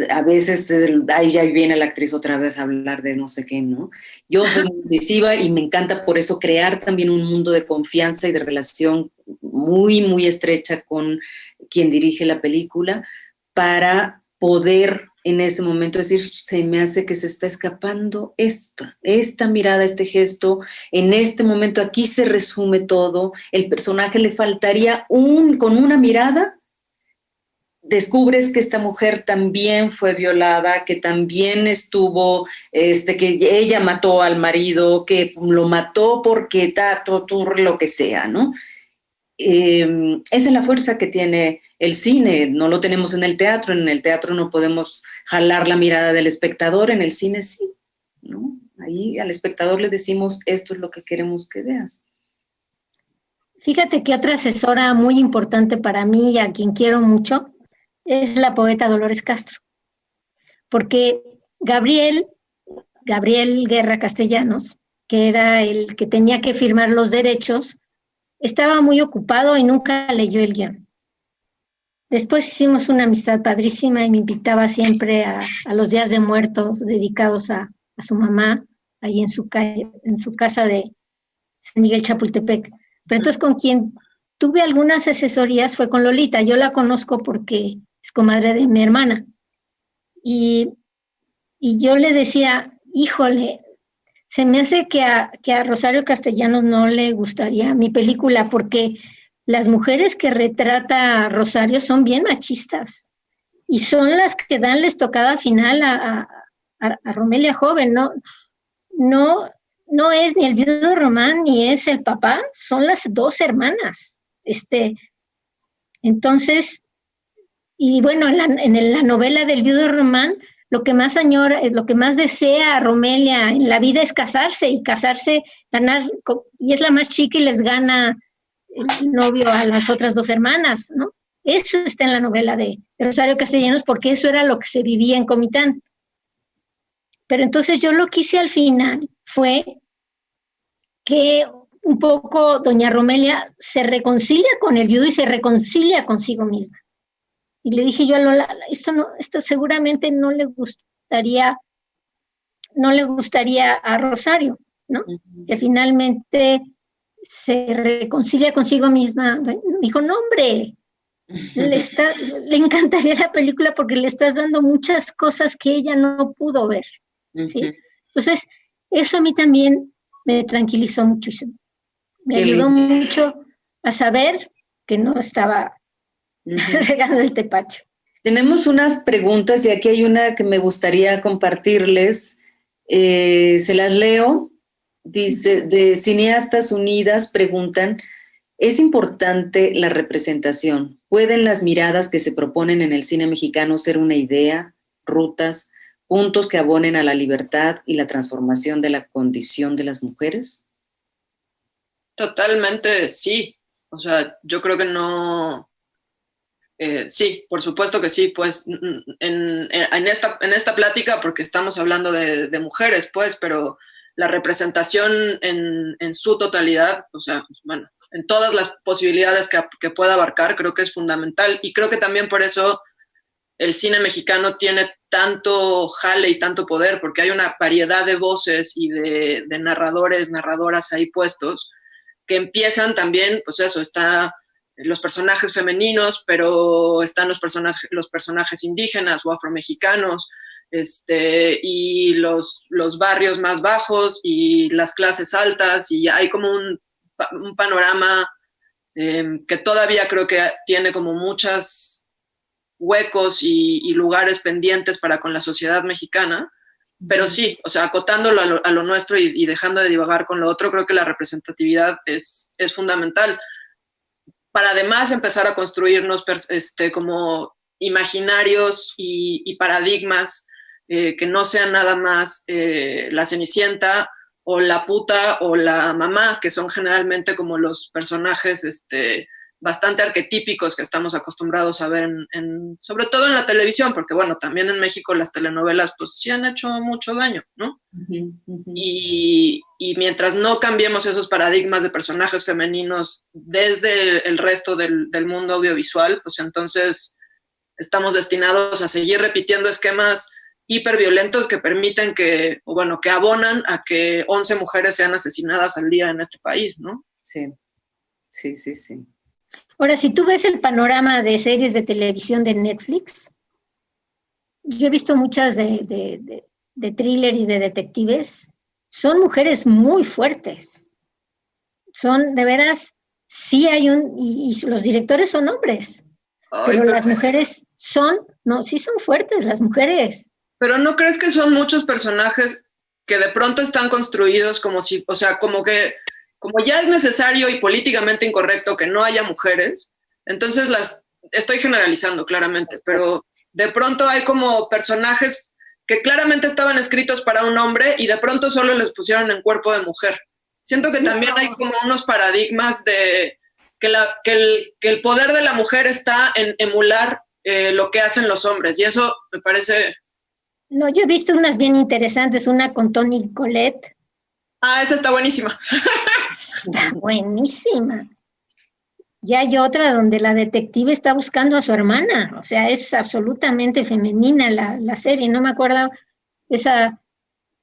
A veces ahí ya viene la actriz otra vez a hablar de no sé qué, ¿no? Yo soy muy decisiva y me encanta por eso crear también un mundo de confianza y de relación muy, muy estrecha con quien dirige la película, para poder en ese momento decir, se me hace que se está escapando esta mirada, este gesto, en este momento aquí se resume todo, el personaje le faltaría con una mirada, descubres que esta mujer también fue violada, que también estuvo, que ella mató al marido, que lo mató porque lo que sea, ¿no? esa es la fuerza que tiene el cine, no lo tenemos en el teatro no podemos jalar la mirada del espectador, en el cine sí, ¿no? Ahí al espectador le decimos, esto es lo que queremos que veas. Fíjate que otra asesora muy importante para mí y a quien quiero mucho es la poeta Dolores Castro, porque Gabriel Guerra Castellanos, que era el que tenía que firmar los derechos, estaba muy ocupado y nunca leyó el guión. Después hicimos una amistad padrísima y me invitaba siempre a los días de muertos dedicados a su mamá, ahí en su casa de San Miguel Chapultepec. Pero entonces con quien tuve algunas asesorías fue con Lolita. Yo la conozco porque es comadre de mi hermana. Y yo le decía, híjole, se me hace que a Rosario Castellanos no le gustaría mi película porque las mujeres que retrata Rosario son bien machistas y son las que dan la estocada final a Romelia joven, no es ni el viudo Román ni es el papá, son las dos hermanas. Entonces, y bueno, en la novela del viudo Román, lo que más añora, lo que más desea Romelia en la vida es casarse, ganar, y es la más chica y les gana el novio a las otras dos hermanas, ¿no? Eso está en la novela de Rosario Castellanos, porque eso era lo que se vivía en Comitán. Pero entonces yo lo que hice al final fue que un poco doña Romelia se reconcilia con el viudo y se reconcilia consigo misma. Y le dije yo a Lola, esto seguramente no le gustaría a Rosario, ¿no? Uh-huh. Que finalmente se reconcilia consigo misma. Me dijo, no, hombre, le encantaría la película porque le estás dando muchas cosas que ella no pudo ver, ¿sí? Uh-huh. Entonces, eso a mí también me tranquilizó muchísimo. Me ayudó mucho a saber que no estaba regando el tepache. Tenemos unas preguntas y aquí hay una que me gustaría compartirles. Se las leo. Dice, de Cineastas Unidas preguntan, ¿es importante la representación? ¿Pueden las miradas que se proponen en el cine mexicano ser una idea, rutas, puntos que abonen a la libertad y la transformación de la condición de las mujeres? Totalmente sí. O sea, yo creo que no... sí, por supuesto que sí, pues en esta plática, porque estamos hablando de mujeres, pues, pero la representación en su totalidad, o sea, bueno, en todas las posibilidades que pueda abarcar, creo que es fundamental, y creo que también por eso el cine mexicano tiene tanto jale y tanto poder, porque hay una variedad de voces y de narradores, narradoras ahí puestos, que empiezan también, pues eso, está los personajes femeninos, pero están los personajes indígenas o afromexicanos, y los barrios más bajos y las clases altas, y hay como un panorama que todavía creo que tiene como muchos huecos y lugares pendientes para con la sociedad mexicana, pero sí, o sea, acotándolo a lo nuestro y dejando de divagar con lo otro, creo que la representatividad es fundamental para además empezar a construirnos como imaginarios y paradigmas que no sean nada más la Cenicienta o la puta o la mamá, que son generalmente como los personajes bastante arquetípicos que estamos acostumbrados a ver sobre todo en la televisión, porque bueno, también en México las telenovelas pues sí han hecho mucho daño, ¿no? Uh-huh, uh-huh. Y mientras no cambiemos esos paradigmas de personajes femeninos desde el resto del mundo audiovisual, pues entonces estamos destinados a seguir repitiendo esquemas hiperviolentos que permiten que abonan a que 11 mujeres sean asesinadas al día en este país, ¿no? Sí. Ahora, si tú ves el panorama de series de televisión de Netflix, yo he visto muchas de thriller y de detectives, son mujeres muy fuertes. Son, de veras, sí hay y los directores son hombres. Pero las mujeres sí son fuertes las mujeres. Pero ¿no crees que son muchos personajes que de pronto están construidos como si, o sea, como que como ya es necesario y políticamente incorrecto que no haya mujeres, entonces estoy generalizando claramente, pero de pronto hay como personajes que claramente estaban escritos para un hombre y de pronto solo les pusieron en cuerpo de mujer. Siento que también hay como unos paradigmas de que el poder de la mujer está en emular lo que hacen los hombres, y eso me parece... No, yo he visto unas bien interesantes, una con Toni Collette. Ah, esa está buenísima. Está buenísima. Y hay otra donde la detective está buscando a su hermana, o sea, es absolutamente femenina la serie, no me acuerdo esa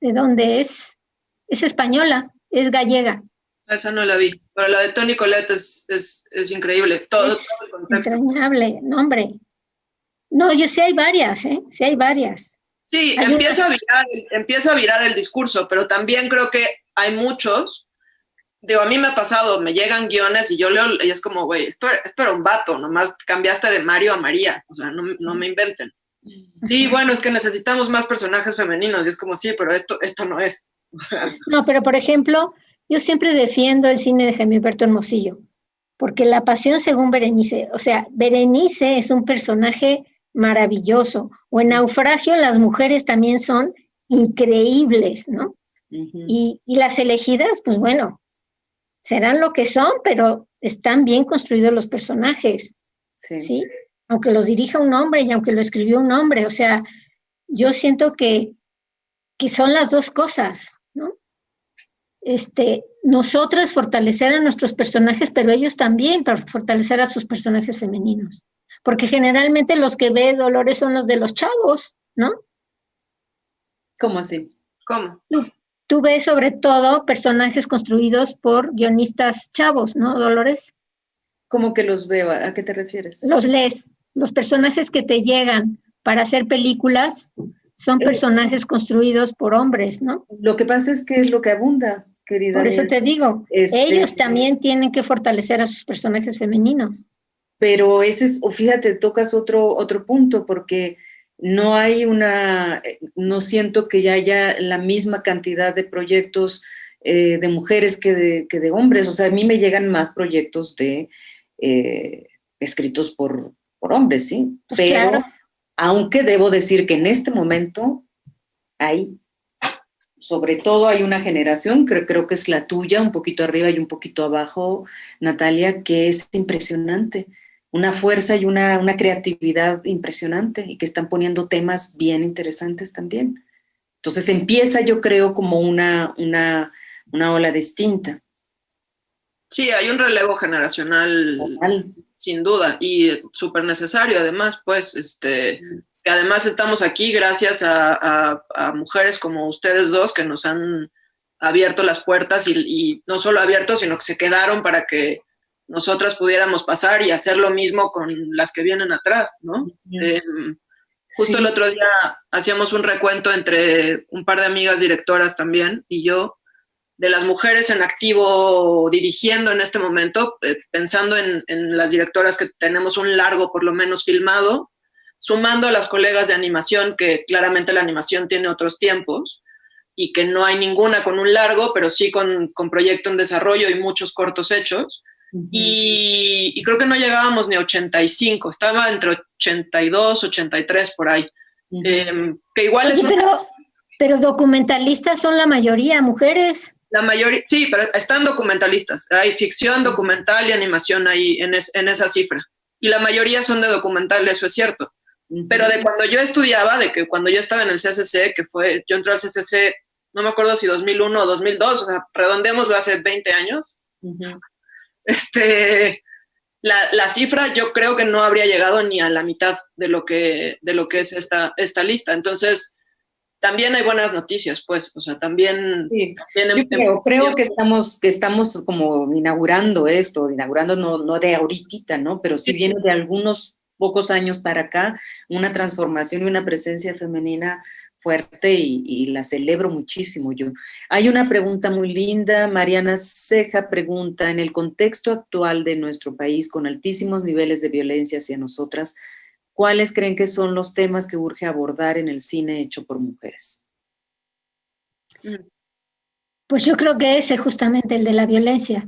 de dónde es española, es gallega. Esa no la vi, pero la de Toni Collette es increíble, todo el contexto. Entrañable, no, hombre. No, yo sí hay varias, sí hay varias. Sí, empieza a virar el discurso, pero también creo que hay muchos, digo, a mí me ha pasado, me llegan guiones y yo leo, y es como, güey, esto era un vato, nomás cambiaste de Mario a María, o sea, no me inventen. Sí, bueno, es que necesitamos más personajes femeninos, y es como, sí, pero esto no es. No, pero por ejemplo, yo siempre defiendo el cine de Jaime Humberto Hermosillo, porque La Pasión según Berenice, o sea, Berenice es un personaje maravilloso, o en Naufragio las mujeres también son increíbles, ¿no? Y las elegidas, pues bueno, serán lo que son, pero están bien construidos los personajes, ¿sí? Aunque los dirija un hombre y aunque lo escribió un hombre, o sea, yo siento que son las dos cosas, ¿no? Nosotras fortalecer a nuestros personajes, pero ellos también para fortalecer a sus personajes femeninos. Porque generalmente los que ve Dolores son los de los chavos, ¿no? ¿Cómo así? ¿Cómo? Tú ves sobre todo personajes construidos por guionistas chavos, ¿no, Dolores? ¿Cómo que los veo? ¿A qué te refieres? Los lees. Los personajes que te llegan para hacer películas son personajes construidos por hombres, ¿no? Lo que pasa es que es lo que abunda, querida. Por eso te digo, ellos también tienen que fortalecer a sus personajes femeninos. Pero ese es, fíjate, tocas otro punto, porque no hay no siento que ya haya la misma cantidad de proyectos de mujeres que de hombres. O sea, a mí me llegan más proyectos escritos por hombres, ¿sí? Pues pero claro. Aunque debo decir que en este momento sobre todo hay una generación, creo que es la tuya, un poquito arriba y un poquito abajo, Natalia, que es impresionante. Una fuerza y una creatividad impresionante, y que están poniendo temas bien interesantes también. Entonces empieza, yo creo, como una ola distinta. Sí, hay un relevo generacional, total, sin duda, y súper necesario además, pues, que además estamos aquí gracias a mujeres como ustedes dos que nos han abierto las puertas y no solo abierto, sino que se quedaron para que nosotras pudiéramos pasar y hacer lo mismo con las que vienen atrás, ¿no? Justo el otro día hacíamos un recuento entre un par de amigas directoras también y yo, de las mujeres en activo dirigiendo en este momento, pensando en las directoras que tenemos un largo por lo menos filmado, sumando a las colegas de animación, que claramente la animación tiene otros tiempos, y que no hay ninguna con un largo, pero sí con proyecto en desarrollo y muchos cortos hechos. Y creo que no llegábamos ni a 85, estaba entre 82, 83 por ahí. Que igual Oye, pero documentalistas son la mayoría mujeres. La mayoría, sí, pero están documentalistas. Hay ficción, documental y animación ahí en esa cifra. Y la mayoría son de documental, eso es cierto. Pero de cuando yo estudiaba, de que cuando yo estaba en el CCC, yo entré al CCC, no me acuerdo si 2001 o 2002, o sea, redondémoslo hace 20 años. La cifra yo creo que no habría llegado ni a la mitad de lo que es esta lista. Entonces, también hay buenas noticias, pues, o sea, también... Sí. Yo creo que estamos como inaugurando esto, no de ahorita, ¿no? Pero sí viene de algunos pocos años para acá, una transformación y una presencia femenina fuerte, y la celebro muchísimo yo. Hay una pregunta muy linda. Mariana Ceja pregunta: en el contexto actual de nuestro país, con altísimos niveles de violencia hacia nosotras, ¿cuáles creen que son los temas que urge abordar en el cine hecho por mujeres? Pues yo creo que ese es justamente el de la violencia.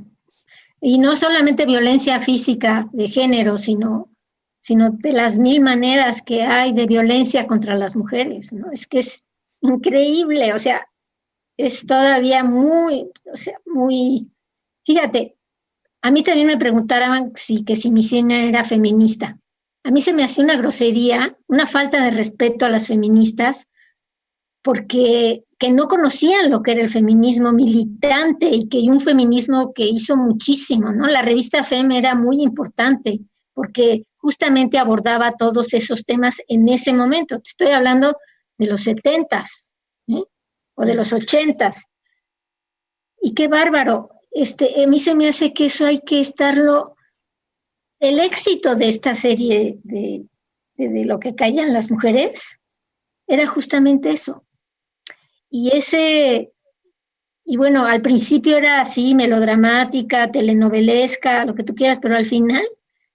Y no solamente violencia física de género, sino de las 1000 maneras que hay de violencia contra las mujeres, ¿no? Es que es increíble, o sea, es todavía muy, fíjate, a mí también me preguntaban si mi cine era feminista. A mí se me hacía una grosería, una falta de respeto a las feministas, porque que no conocían lo que era el feminismo militante y que un feminismo que hizo muchísimo, ¿no? La revista FEM era muy importante porque justamente abordaba todos esos temas en ese momento. Te estoy hablando de los 70s, ¿eh? O de los 80s. Y qué bárbaro. A mí se me hace que eso hay que estarlo. El éxito de esta serie de lo que callan las mujeres era justamente eso. Y bueno, al principio era así, melodramática, telenovelesca, lo que tú quieras, pero al final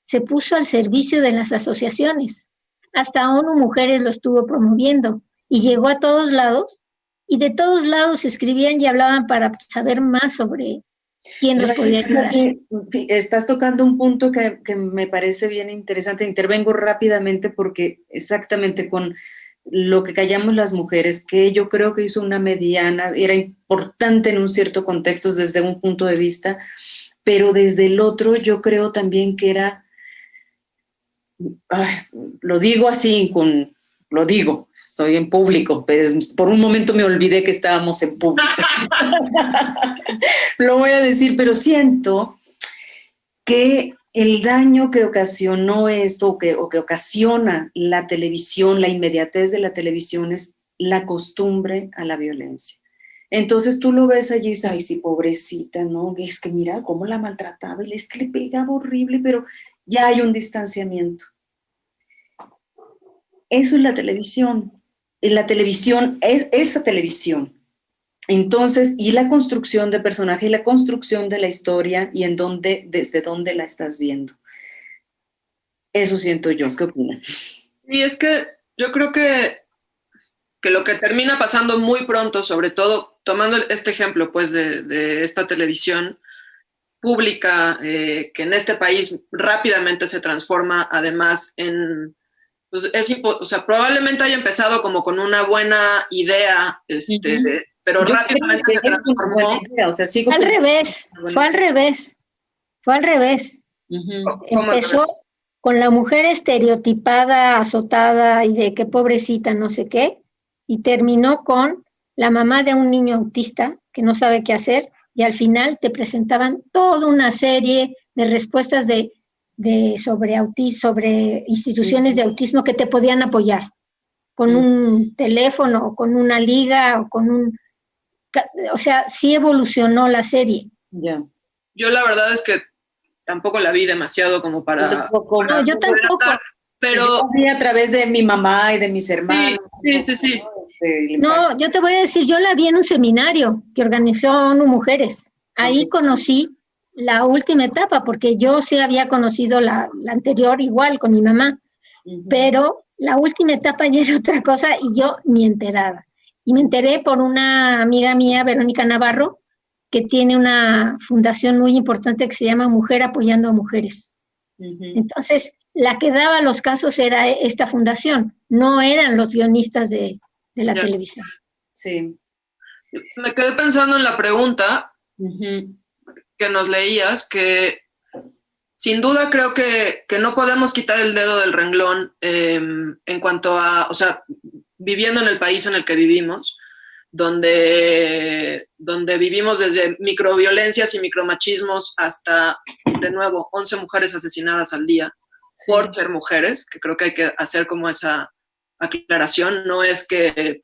se puso al servicio de las asociaciones. Hasta ONU Mujeres lo estuvo promoviendo y llegó a todos lados, y de todos lados escribían y hablaban para saber más sobre quién los podía ayudar. Estás tocando un punto que me parece bien interesante. Intervengo rápidamente porque exactamente con lo que callamos las mujeres, que yo creo que hizo una mediana, era importante en un cierto contexto desde un punto de vista, pero desde el otro yo creo también que era, lo digo así, lo digo, estoy en público, pero por un momento me olvidé que estábamos en público. Lo voy a decir, pero siento que el daño que ocasionó esto, o que ocasiona la televisión, la inmediatez de la televisión, es la costumbre a la violencia. Entonces tú lo ves allí y dices, ay, sí, pobrecita, ¿no? Es que mira cómo la maltrataba, y es que le pegaba horrible, pero ya hay un distanciamiento. Eso es la televisión. Y la televisión es esa televisión. Entonces, y la construcción de personaje y la construcción de la historia y desde dónde la estás viendo. Eso siento yo. ¿Qué opinan? Y es que yo creo que lo que termina pasando muy pronto, sobre todo tomando este ejemplo pues de esta televisión pública que en este país rápidamente se transforma además en, pues o sea, probablemente haya empezado como con una buena idea, pero yo rápidamente se transformó. O sea, fue al revés. Empezó con la mujer estereotipada, azotada y de qué pobrecita, no sé qué, y terminó con la mamá de un niño autista que no sabe qué hacer, y al final te presentaban toda una serie de respuestas sobre instituciones de autismo que te podían apoyar con un teléfono, o con una liga, o sea, sí evolucionó la serie. Yeah. Yo la verdad es que tampoco la vi demasiado como para... No, yo tampoco. Pero yo vi a través de mi mamá y de mis hermanos. Sí. No, yo te voy a decir, yo la vi en un seminario que organizó ONU Mujeres. Ahí conocí la última etapa, porque yo sí había conocido la anterior igual con mi mamá, pero la última etapa ya era otra cosa y yo ni enterada. Y me enteré por una amiga mía, Verónica Navarro, que tiene una fundación muy importante que se llama Mujer Apoyando a Mujeres. Entonces, la que daba los casos era esta fundación, no eran los guionistas de la televisión. Sí. Me quedé pensando en la pregunta que nos leías, que sin duda creo que no podemos quitar el dedo del renglón en cuanto a, o sea, viviendo en el país en el que vivimos, donde vivimos desde microviolencias y micromachismos hasta, de nuevo, 11 mujeres asesinadas al día por ser mujeres, que creo que hay que hacer como esa aclaración, no es que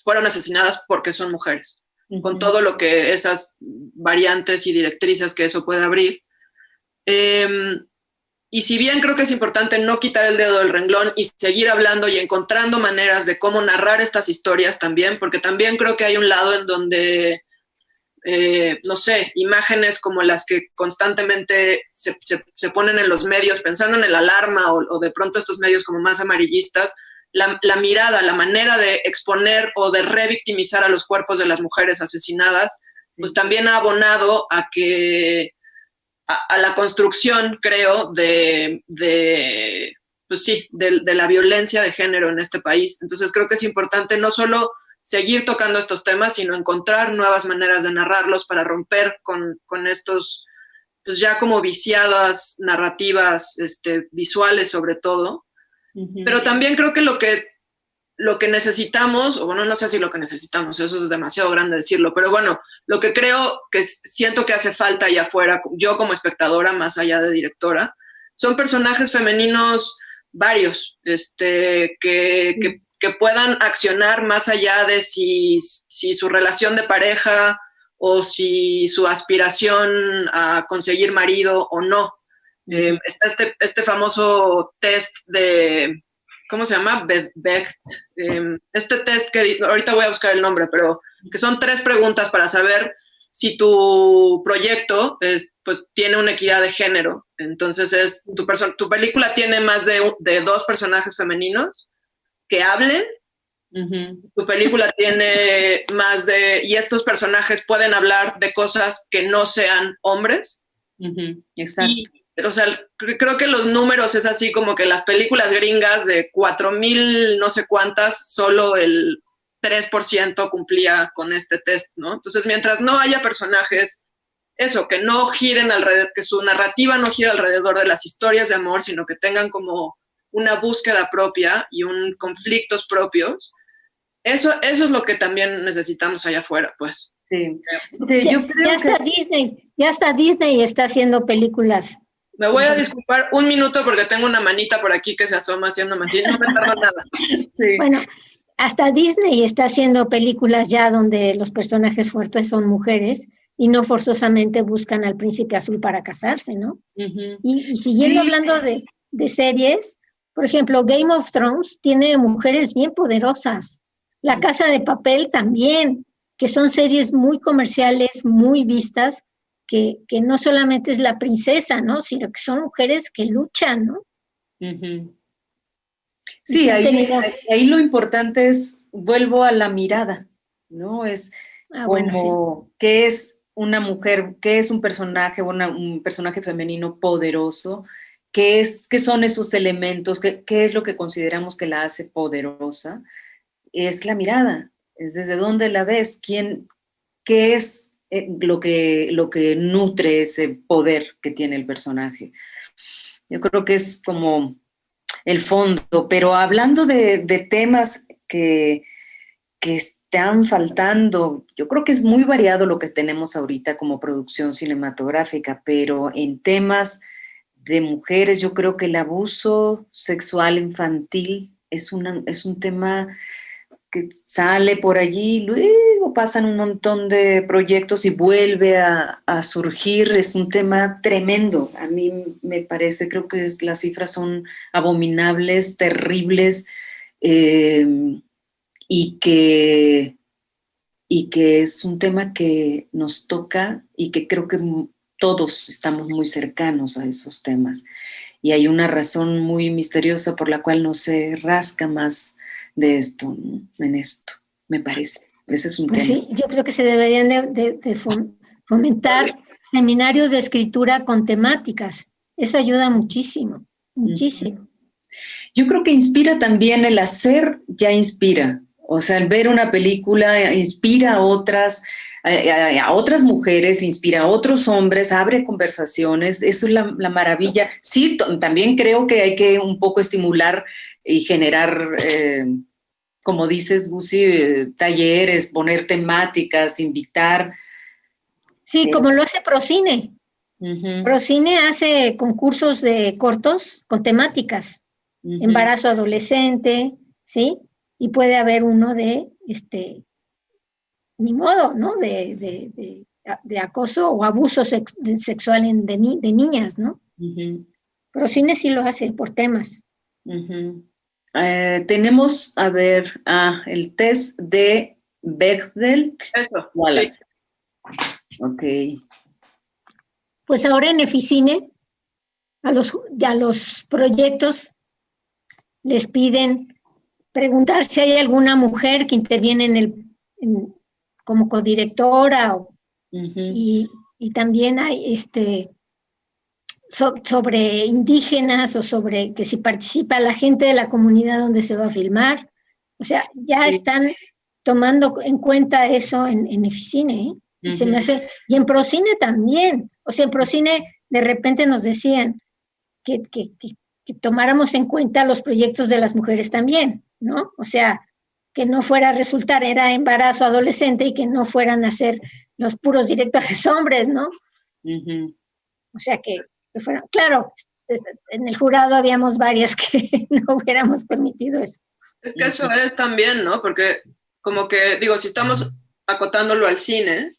fueron asesinadas porque son mujeres, con todo lo que esas variantes y directrices que eso puede abrir. Y si bien creo que es importante no quitar el dedo del renglón y seguir hablando y encontrando maneras de cómo narrar estas historias también, porque también creo que hay un lado en donde, no sé, imágenes como las que constantemente se ponen en los medios, pensando en el Alarma o de pronto estos medios como más amarillistas, la mirada, la manera de exponer o de revictimizar a los cuerpos de las mujeres asesinadas, pues también ha abonado a que a la construcción, creo, pues sí, de la violencia de género en este país. Entonces creo que es importante no solo seguir tocando estos temas, sino encontrar nuevas maneras de narrarlos para romper con estos, pues ya como viciadas narrativas visuales sobre todo. Pero también creo que lo que necesitamos, o bueno, no sé si lo que necesitamos, eso es demasiado grande decirlo, pero bueno, lo que creo que siento que hace falta allá afuera, yo como espectadora, más allá de directora, son personajes femeninos varios, que puedan accionar más allá de si su relación de pareja o si su aspiración a conseguir marido o no. Está este famoso test de, ¿cómo se llama? Bechdel. Este test que ahorita voy a buscar el nombre, pero que son 3 preguntas para saber si tu proyecto pues tiene una equidad de género. Entonces tu película tiene más de 2 personajes femeninos que hablen. Tu película tiene más y estos personajes pueden hablar de cosas que no sean hombres. Exacto. O sea, creo que los números es así como que las películas gringas de 4,000 no sé cuántas, solo el 3% cumplía con este test, ¿no? Entonces, mientras no haya personajes, eso, que no giren alrededor, que su narrativa no gire alrededor de las historias de amor, sino que tengan como una búsqueda propia y conflictos propios, eso es lo que también necesitamos allá afuera, pues. Sí. Yo creo ya hasta Disney está haciendo películas. Me voy a disculpar un minuto porque tengo una manita por aquí que se asoma haciéndome así, no me tarda nada. Sí. Bueno, hasta Disney está haciendo películas ya donde los personajes fuertes son mujeres y no forzosamente buscan al príncipe azul para casarse, ¿no? Y siguiendo hablando de series, por ejemplo, Game of Thrones tiene mujeres bien poderosas. La Casa de Papel también, que son series muy comerciales, muy vistas, que no solamente es la princesa, ¿no? Sino que son mujeres que luchan, ¿no? Sí, ahí lo importante es, vuelvo a la mirada, ¿no? Es como, sí. ¿Qué es una mujer, qué es un personaje, un personaje femenino poderoso? ¿Qué son esos elementos? ¿Qué es lo que consideramos que la hace poderosa? Es la mirada, es desde dónde la ves, qué es lo que nutre ese poder que tiene el personaje. Yo creo que es como el fondo, pero hablando de temas que están faltando, yo creo que es muy variado lo que tenemos ahorita como producción cinematográfica, pero en temas de mujeres, yo creo que el abuso sexual infantil es un tema que sale por allí, luego pasan un montón de proyectos y vuelve a surgir. Es un tema tremendo. A mí me parece, creo que las cifras son abominables, terribles, y que es un tema que nos toca y que creo que todos estamos muy cercanos a esos temas. Y hay una razón muy misteriosa por la cual no se rasca más de esto, ¿no? En esto, me parece. Ese es un tema. Sí, yo creo que se deberían de fomentar seminarios de escritura con temáticas. Eso ayuda muchísimo, muchísimo. Yo creo que inspira también el hacer, ya inspira. O sea, el ver una película inspira a otras mujeres, inspira a otros hombres, abre conversaciones. Eso es la maravilla. Sí, también creo que hay que un poco estimular y generar, como dices, Busi, talleres, poner temáticas, invitar. Sí, como lo hace Procine. Procine hace concursos de cortos con temáticas. Embarazo adolescente, ¿sí? Y puede haber uno de, ni modo, ¿no? De acoso o abuso sexual de niñas, ¿no? Procine sí lo hace por temas. Tenemos, a ver, el test de Bechdel. Eso, Wallace. sí. Ok. Pues ahora en Eficine, a los proyectos les piden preguntar si hay alguna mujer que interviene como codirectora y también hay sobre indígenas o sobre que si participa la gente de la comunidad donde se va a filmar. O sea, ya están tomando en cuenta eso en Eficine, ¿eh? Y se me hace, y en Procine también. O sea, en Procine de repente nos decían que tomáramos en cuenta los proyectos de las mujeres también, ¿no? O sea, que no fuera a resultar, era embarazo adolescente y que no fueran a ser los puros directores hombres, ¿no? O sea, que fueran, claro, en el jurado habíamos varias que no hubiéramos permitido eso. Es que eso es también, ¿no? Porque como que, digo, si estamos acotándolo al cine,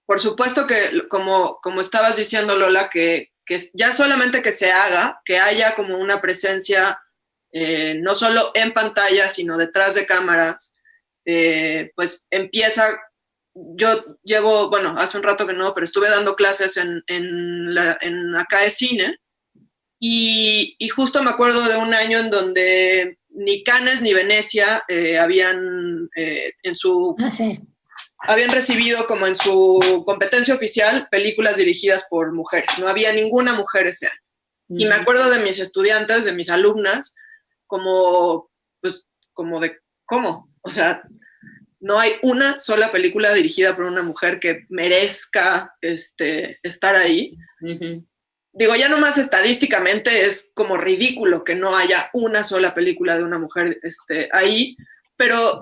por supuesto que como estabas diciendo, Lola, que ya solamente que se haga, que haya como una presencia no solo en pantalla, sino detrás de cámaras, pues empieza. Yo llevo, bueno, hace un rato que no, pero estuve dando clases en ACAE Cine y justo me acuerdo de un año en donde ni Cannes ni Venecia habían habían recibido como en su competencia oficial películas dirigidas por mujeres. No había ninguna mujer ese año. Y me acuerdo de mis estudiantes, de mis alumnas, como de, ¿cómo? O sea, no hay una sola película dirigida por una mujer que merezca estar ahí. Digo, ya nomás estadísticamente es como ridículo que no haya una sola película de una mujer ahí, pero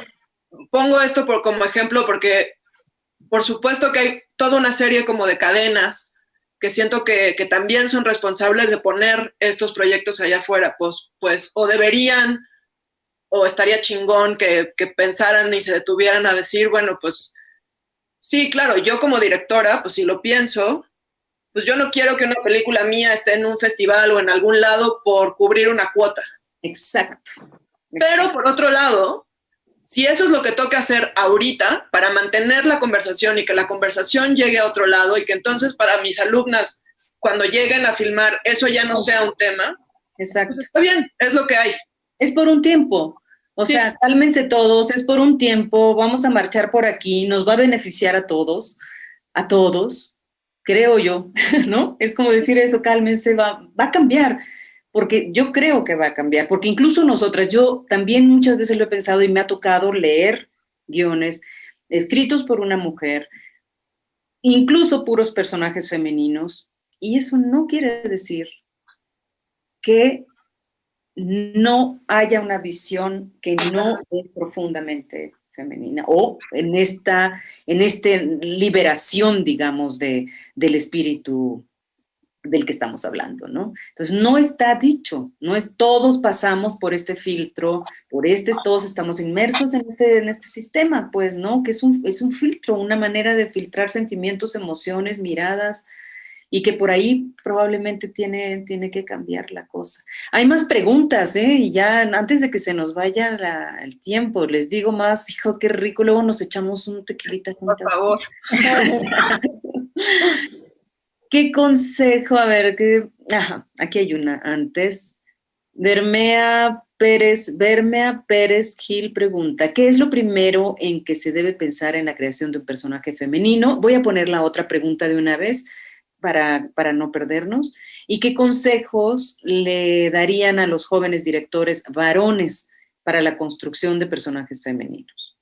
pongo esto como ejemplo porque por supuesto que hay toda una serie como de cadenas que siento que también son responsables de poner estos proyectos allá afuera, pues o deberían, o estaría chingón que pensaran y se detuvieran a decir, bueno, pues sí, claro, yo como directora, pues si lo pienso, pues yo no quiero que una película mía esté en un festival o en algún lado por cubrir una cuota. Exacto. Pero por otro lado, si eso es lo que toca hacer ahorita para mantener la conversación y que la conversación llegue a otro lado y que entonces para mis alumnas, cuando lleguen a filmar, eso ya no sea un tema, exacto. Pues está bien, es lo que hay. Es por un tiempo. O sea, cálmense todos, es por un tiempo, vamos a marchar por aquí, nos va a beneficiar a todos, creo yo, ¿no? Es como decir eso, cálmense, va a cambiar, porque yo creo que va a cambiar, porque incluso nosotras, yo también muchas veces lo he pensado y me ha tocado leer guiones escritos por una mujer, incluso puros personajes femeninos, y eso no quiere decir que no haya una visión que no es profundamente femenina o en esta liberación, digamos, del espíritu del que estamos hablando, ¿no? Entonces, no está dicho, no es todos pasamos por este filtro, todos estamos inmersos en este sistema, pues, ¿no? Que es un filtro, una manera de filtrar sentimientos, emociones, miradas, y que por ahí probablemente tiene que cambiar la cosa. Hay más preguntas, y ya antes de que se nos vaya el tiempo, les digo más, hijo, qué rico, luego nos echamos un tequilita juntas. Por favor. ¿Qué consejo? A ver, aquí hay una antes. Bermea Pérez Gil pregunta, ¿qué es lo primero en que se debe pensar en la creación de un personaje femenino? Voy a poner la otra pregunta de una vez para no perdernos. ¿Y qué consejos le darían a los jóvenes directores varones para la construcción de personajes femeninos?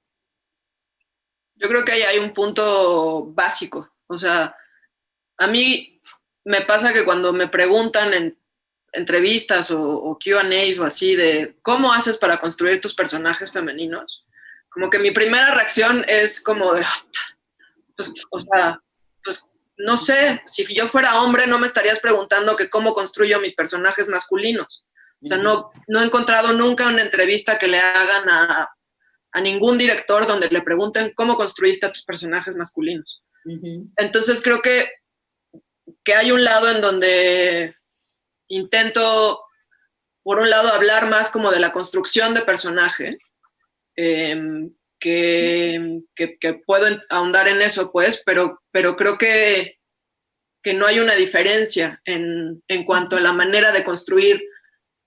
Yo creo que ahí hay un punto básico. O sea, a mí me pasa que cuando me preguntan en entrevistas o Q&As o así de cómo haces para construir tus personajes femeninos, como que mi primera reacción es como de, pues no sé, si yo fuera hombre no me estarías preguntando que cómo construyo mis personajes masculinos. O sea, no he encontrado nunca una entrevista que le hagan a ningún director donde le pregunten cómo construiste a tus personajes masculinos. Entonces creo que hay un lado en donde intento, por un lado, hablar más como de la construcción de personaje, que puedo ahondar en eso, pues, pero creo que no hay una diferencia en cuanto a la manera de construir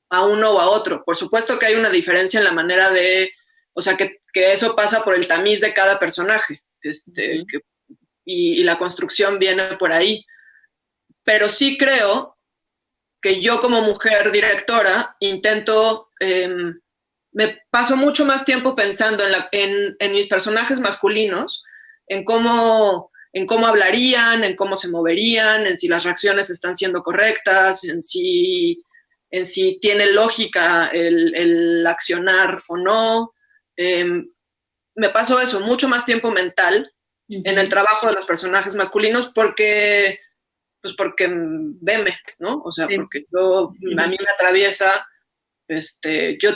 a uno o a otro. Por supuesto que hay una diferencia en la manera de, o sea, que eso pasa por el tamiz de cada personaje, y la construcción viene por ahí. Pero sí creo que yo como mujer directora intento, me paso mucho más tiempo pensando en mis personajes masculinos, en cómo hablarían, en cómo se moverían, en si las reacciones están siendo correctas, en si tiene lógica el accionar o no. Me paso eso, mucho más tiempo mental en el trabajo de los personajes masculinos porque veme, ¿no? O sea, porque a mí me atraviesa, yo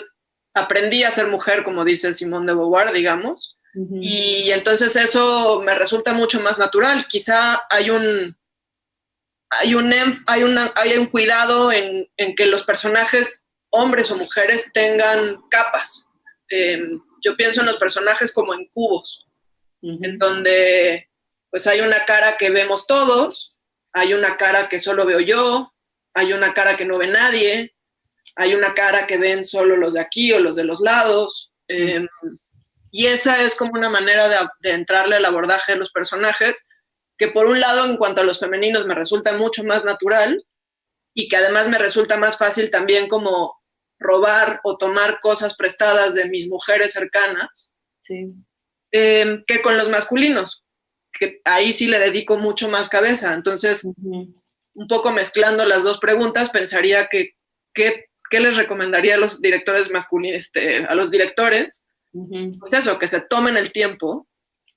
aprendí a ser mujer, como dice Simone de Beauvoir, digamos, y entonces eso me resulta mucho más natural. Quizá hay un cuidado en que los personajes, hombres o mujeres, tengan capas. Yo pienso en los personajes como en cubos, en donde pues hay una cara que vemos todos, hay una cara que solo veo yo, hay una cara que no ve nadie, hay una cara que ven solo los de aquí o los de los lados, y esa es como una manera de entrarle al abordaje de los personajes, que por un lado, en cuanto a los femeninos, me resulta mucho más natural, y que además me resulta más fácil también como robar o tomar cosas prestadas de mis mujeres cercanas, que con los masculinos, que ahí sí le dedico mucho más cabeza. Entonces, un poco mezclando las dos preguntas, pensaría que ¿qué les recomendaría a los directores masculinos, a los directores? Pues eso, que se tomen el tiempo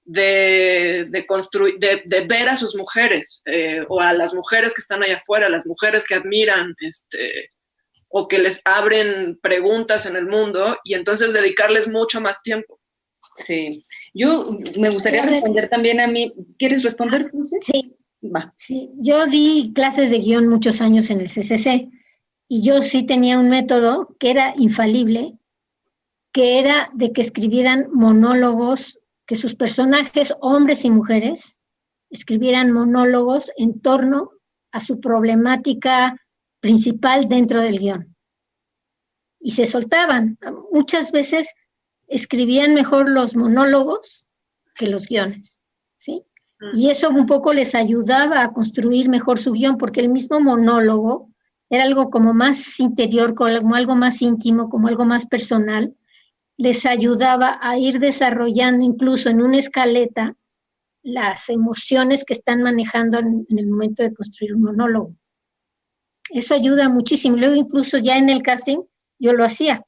de construir, de ver a sus mujeres, o a las mujeres que están allá afuera, las mujeres que admiran, o que les abren preguntas en el mundo, y entonces dedicarles mucho más tiempo. Sí, yo me gustaría responder también a mí. ¿Quieres responder, Lucy? Sí. Va. Sí, yo di clases de guión muchos años en el CCC, y yo sí tenía un método que era infalible, que era de que escribieran monólogos, que sus personajes, hombres y mujeres, escribieran monólogos en torno a su problemática principal dentro del guión. Y se soltaban. Muchas veces escribían mejor los monólogos que los guiones, ¿sí? Y eso un poco les ayudaba a construir mejor su guión, porque el mismo monólogo era algo como más interior, como algo más íntimo, como algo más personal. Les ayudaba a ir desarrollando incluso en una escaleta las emociones que están manejando en el momento de construir un monólogo. Eso ayuda muchísimo. Luego incluso ya en el casting yo lo hacía.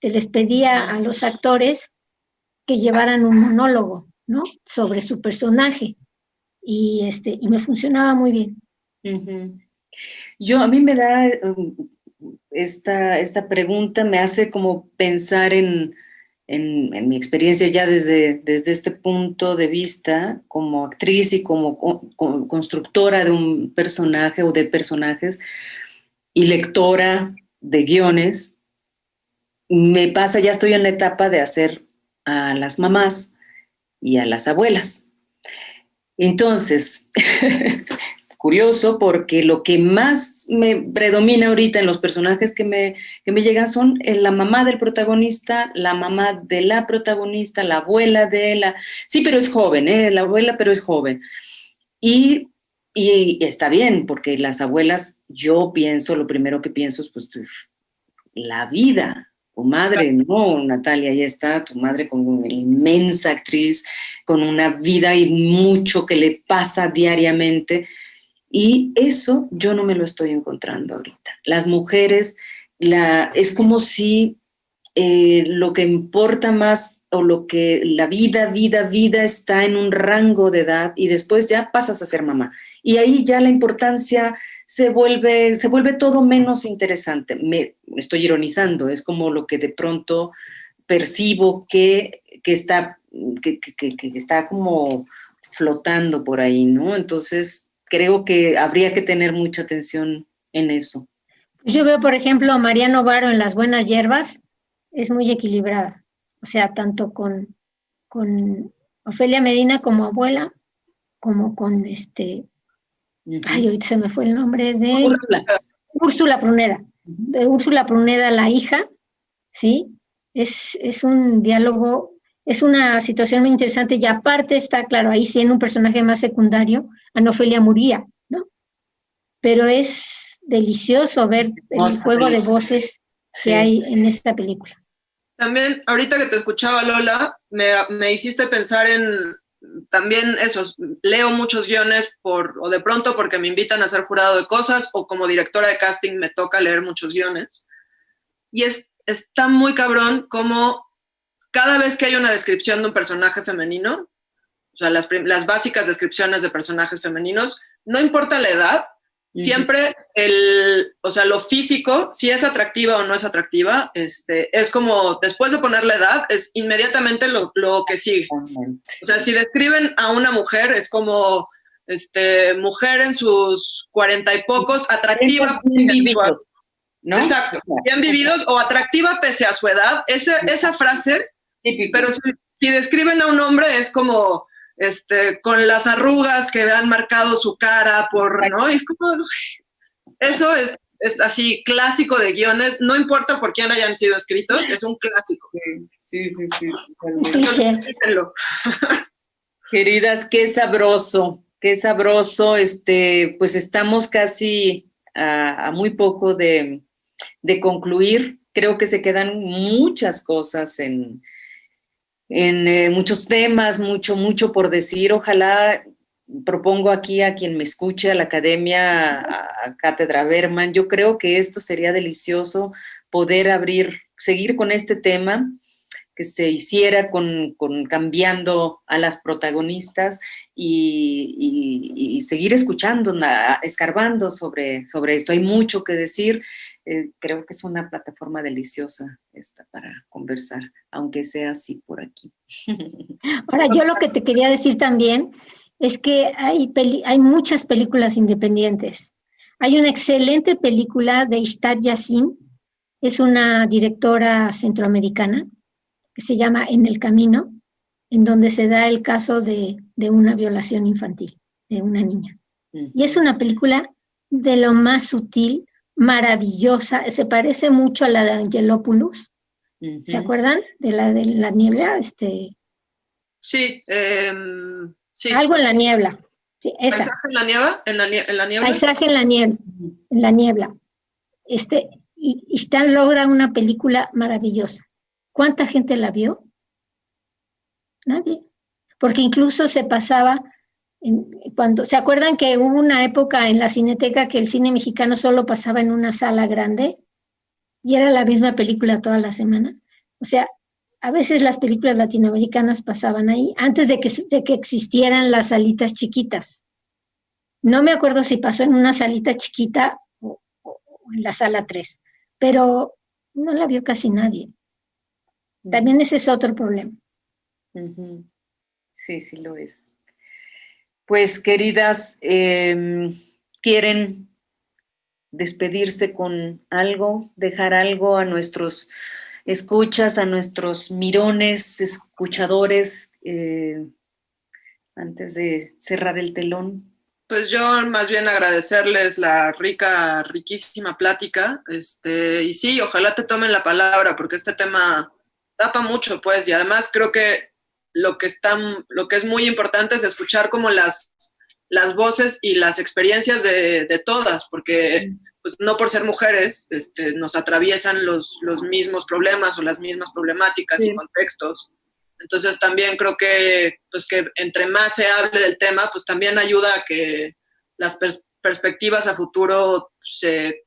Les pedía a los actores que llevaran un monólogo, ¿no?, sobre su personaje, y me funcionaba muy bien. A mí me da esta pregunta, me hace como pensar en mi experiencia ya desde este punto de vista como actriz y como constructora de un personaje o de personajes y lectora de guiones. Me pasa, ya estoy en la etapa de hacer a las mamás y a las abuelas. Entonces, curioso, porque lo que más me predomina ahorita en los personajes que me llegan son la mamá del protagonista, la mamá de la protagonista, la abuela de la... Sí, pero es joven, la abuela, pero es joven. Y está bien, porque las abuelas, yo pienso, lo primero que pienso es pues la vida. Tu madre, no, Natalia, ya está, tu madre como una inmensa actriz, con una vida y mucho que le pasa diariamente, y eso yo no me lo estoy encontrando ahorita. Las mujeres, es como si lo que importa más, o lo que la vida está en un rango de edad, y después ya pasas a ser mamá, y ahí ya la importancia se vuelve todo menos interesante. Me estoy ironizando, es como lo que de pronto percibo que está como flotando por ahí, ¿no? Entonces creo que habría que tener mucha atención en eso. Yo veo, por ejemplo, a Mariano Varo en Las Buenas Hierbas, es muy equilibrada, o sea, tanto con Ofelia Medina como abuela, como con ay, ahorita se me fue el nombre de Úrsula Pruneda. de Úrsula Pruneda, la hija, ¿sí? Es un diálogo, es una situación muy interesante y aparte está, claro, ahí sí en un personaje más secundario, Ana Ofelia Muría, ¿no? Pero es delicioso ver el juego de voces que hay en esta película. También, ahorita que te escuchaba, Lola, me hiciste pensar en también eso, leo muchos guiones o de pronto porque me invitan a ser jurado de cosas o como directora de casting me toca leer muchos guiones. Y está muy cabrón como cada vez que hay una descripción de un personaje femenino, o sea, las básicas descripciones de personajes femeninos, no importa la edad, siempre o sea, lo físico, si es atractiva o no es atractiva, es como, después de poner la edad, es inmediatamente lo que sigue. O sea, si describen a una mujer, es como, mujer en sus 40 y pocos, atractiva, ¿no? Exacto, bien vividos o atractiva pese a su edad, esa frase, típico. Pero si describen a un hombre, es como, con las arrugas que han marcado su cara ¿no? Es como, eso es así clásico de guiones, no importa por quién hayan sido escritos, es un clásico. Sí. Queridas, qué sabroso, pues estamos casi a muy poco de concluir. Creo que se quedan muchas cosas en muchos temas, mucho por decir. Ojalá, propongo aquí a quien me escuche, a la Academia, a Cátedra Berman, yo creo que esto sería delicioso poder seguir con este tema, que se hiciera con cambiando a las protagonistas y seguir escuchando, escarbando sobre esto. Hay mucho que decir. Creo que es una plataforma deliciosa esta para conversar, aunque sea así por aquí. Ahora, yo lo que te quería decir también es que hay muchas películas independientes. Hay una excelente película de Ishtar Yassin, es una directora centroamericana, que se llama En el Camino, en donde se da el caso de una violación infantil de una niña. Y es una película de lo más sutil, maravillosa, se parece mucho a la de Angelopoulos. ¿Se acuerdan? De la niebla, Sí, sí. Algo en la niebla. Sí, esa. ¿Paisaje en la niebla? ¿En la niebla? Paisaje en la niebla. Y Stan logra una película maravillosa. ¿Cuánta gente la vio? Nadie. Porque incluso se pasaba, ¿se acuerdan que hubo una época en la Cineteca que el cine mexicano solo pasaba en una sala grande? Y era la misma película toda la semana. O sea, a veces las películas latinoamericanas pasaban ahí, antes de que existieran las salitas chiquitas. No me acuerdo si pasó en una salita chiquita o en la sala 3, pero no la vio casi nadie. También ese es otro problema. Sí, lo es. Pues, queridas, ¿quieren despedirse con algo, dejar algo a nuestros escuchas, a nuestros mirones, escuchadores, antes de cerrar el telón? Pues yo más bien agradecerles la riquísima plática, y sí, ojalá te tomen la palabra, porque este tema tapa mucho, pues, y además creo que lo que es muy importante es escuchar como las voces y las experiencias de todas, porque pues, no por ser mujeres nos atraviesan los mismos problemas o las mismas problemáticas y contextos. Entonces también creo que, pues, que entre más se hable del tema, pues también ayuda a que las perspectivas a futuro se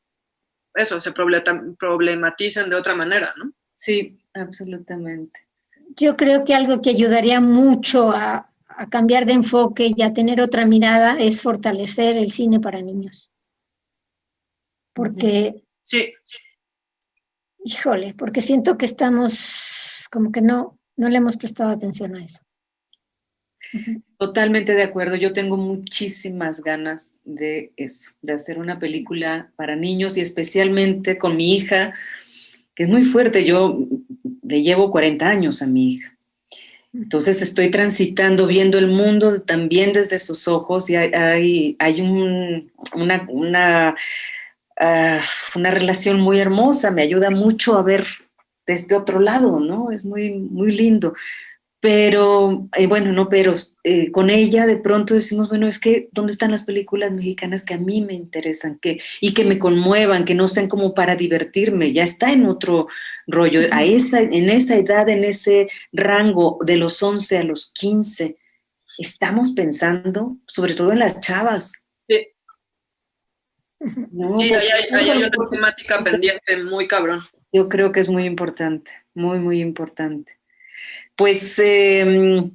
problematicen de otra manera, ¿no? Sí, absolutamente. Yo creo que algo que ayudaría mucho a cambiar de enfoque y a tener otra mirada es fortalecer el cine para niños. Porque, sí. Híjole, porque siento que estamos como que no le hemos prestado atención a eso. Totalmente de acuerdo. Yo tengo muchísimas ganas de eso, de hacer una película para niños y especialmente con mi hija, que es muy fuerte. Yo le llevo 40 años a mi hija. Entonces estoy transitando, viendo el mundo también desde sus ojos y hay una una relación muy hermosa, me ayuda mucho a ver desde otro lado, ¿no? Es muy, muy lindo. Pero, bueno, no, pero con ella de pronto decimos, bueno, es que ¿dónde están las películas mexicanas que a mí me interesan y que me conmuevan, que no sean como para divertirme? Ya está en otro rollo. En esa edad, en ese rango de los 11 a los 15, estamos pensando, sobre todo en las chavas. Sí, ¿no? sí, ahí hay una temática pendiente muy cabrón. Yo creo que es muy importante, muy, muy importante. Pues... Bueno,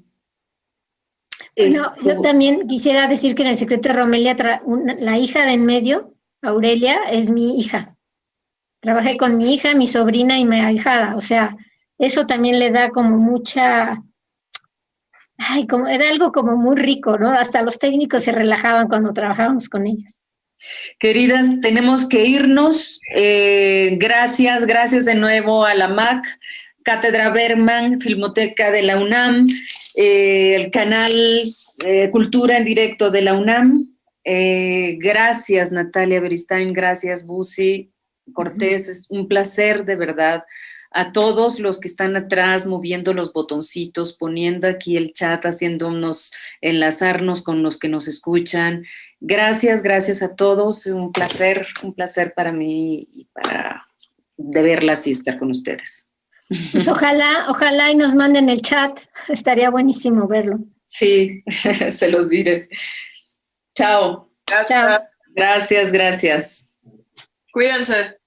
yo también quisiera decir que en El secreto de Romelia, la hija de en medio, Aurelia, es mi hija. Trabajé con mi hija, mi sobrina y mi ahijada. O sea, eso también le da como mucha... Ay, como, era algo como muy rico, ¿no? Hasta los técnicos se relajaban cuando trabajábamos con ellos. Queridas, tenemos que irnos. Gracias de nuevo a la MAC, Cátedra Berman, Filmoteca de la UNAM, el canal Cultura en Directo de la UNAM. Gracias, Natalia Beristain, gracias, Busi Cortés, es un placer de verdad. A todos los que están atrás moviendo los botoncitos, poniendo aquí el chat, haciéndonos enlazarnos con los que nos escuchan. Gracias a todos. Un placer para mí y para de verlas y estar con ustedes. Pues ojalá y nos manden el chat. Estaría buenísimo verlo. Sí, se los diré. Chao. Gracias. Gracias. Cuídense.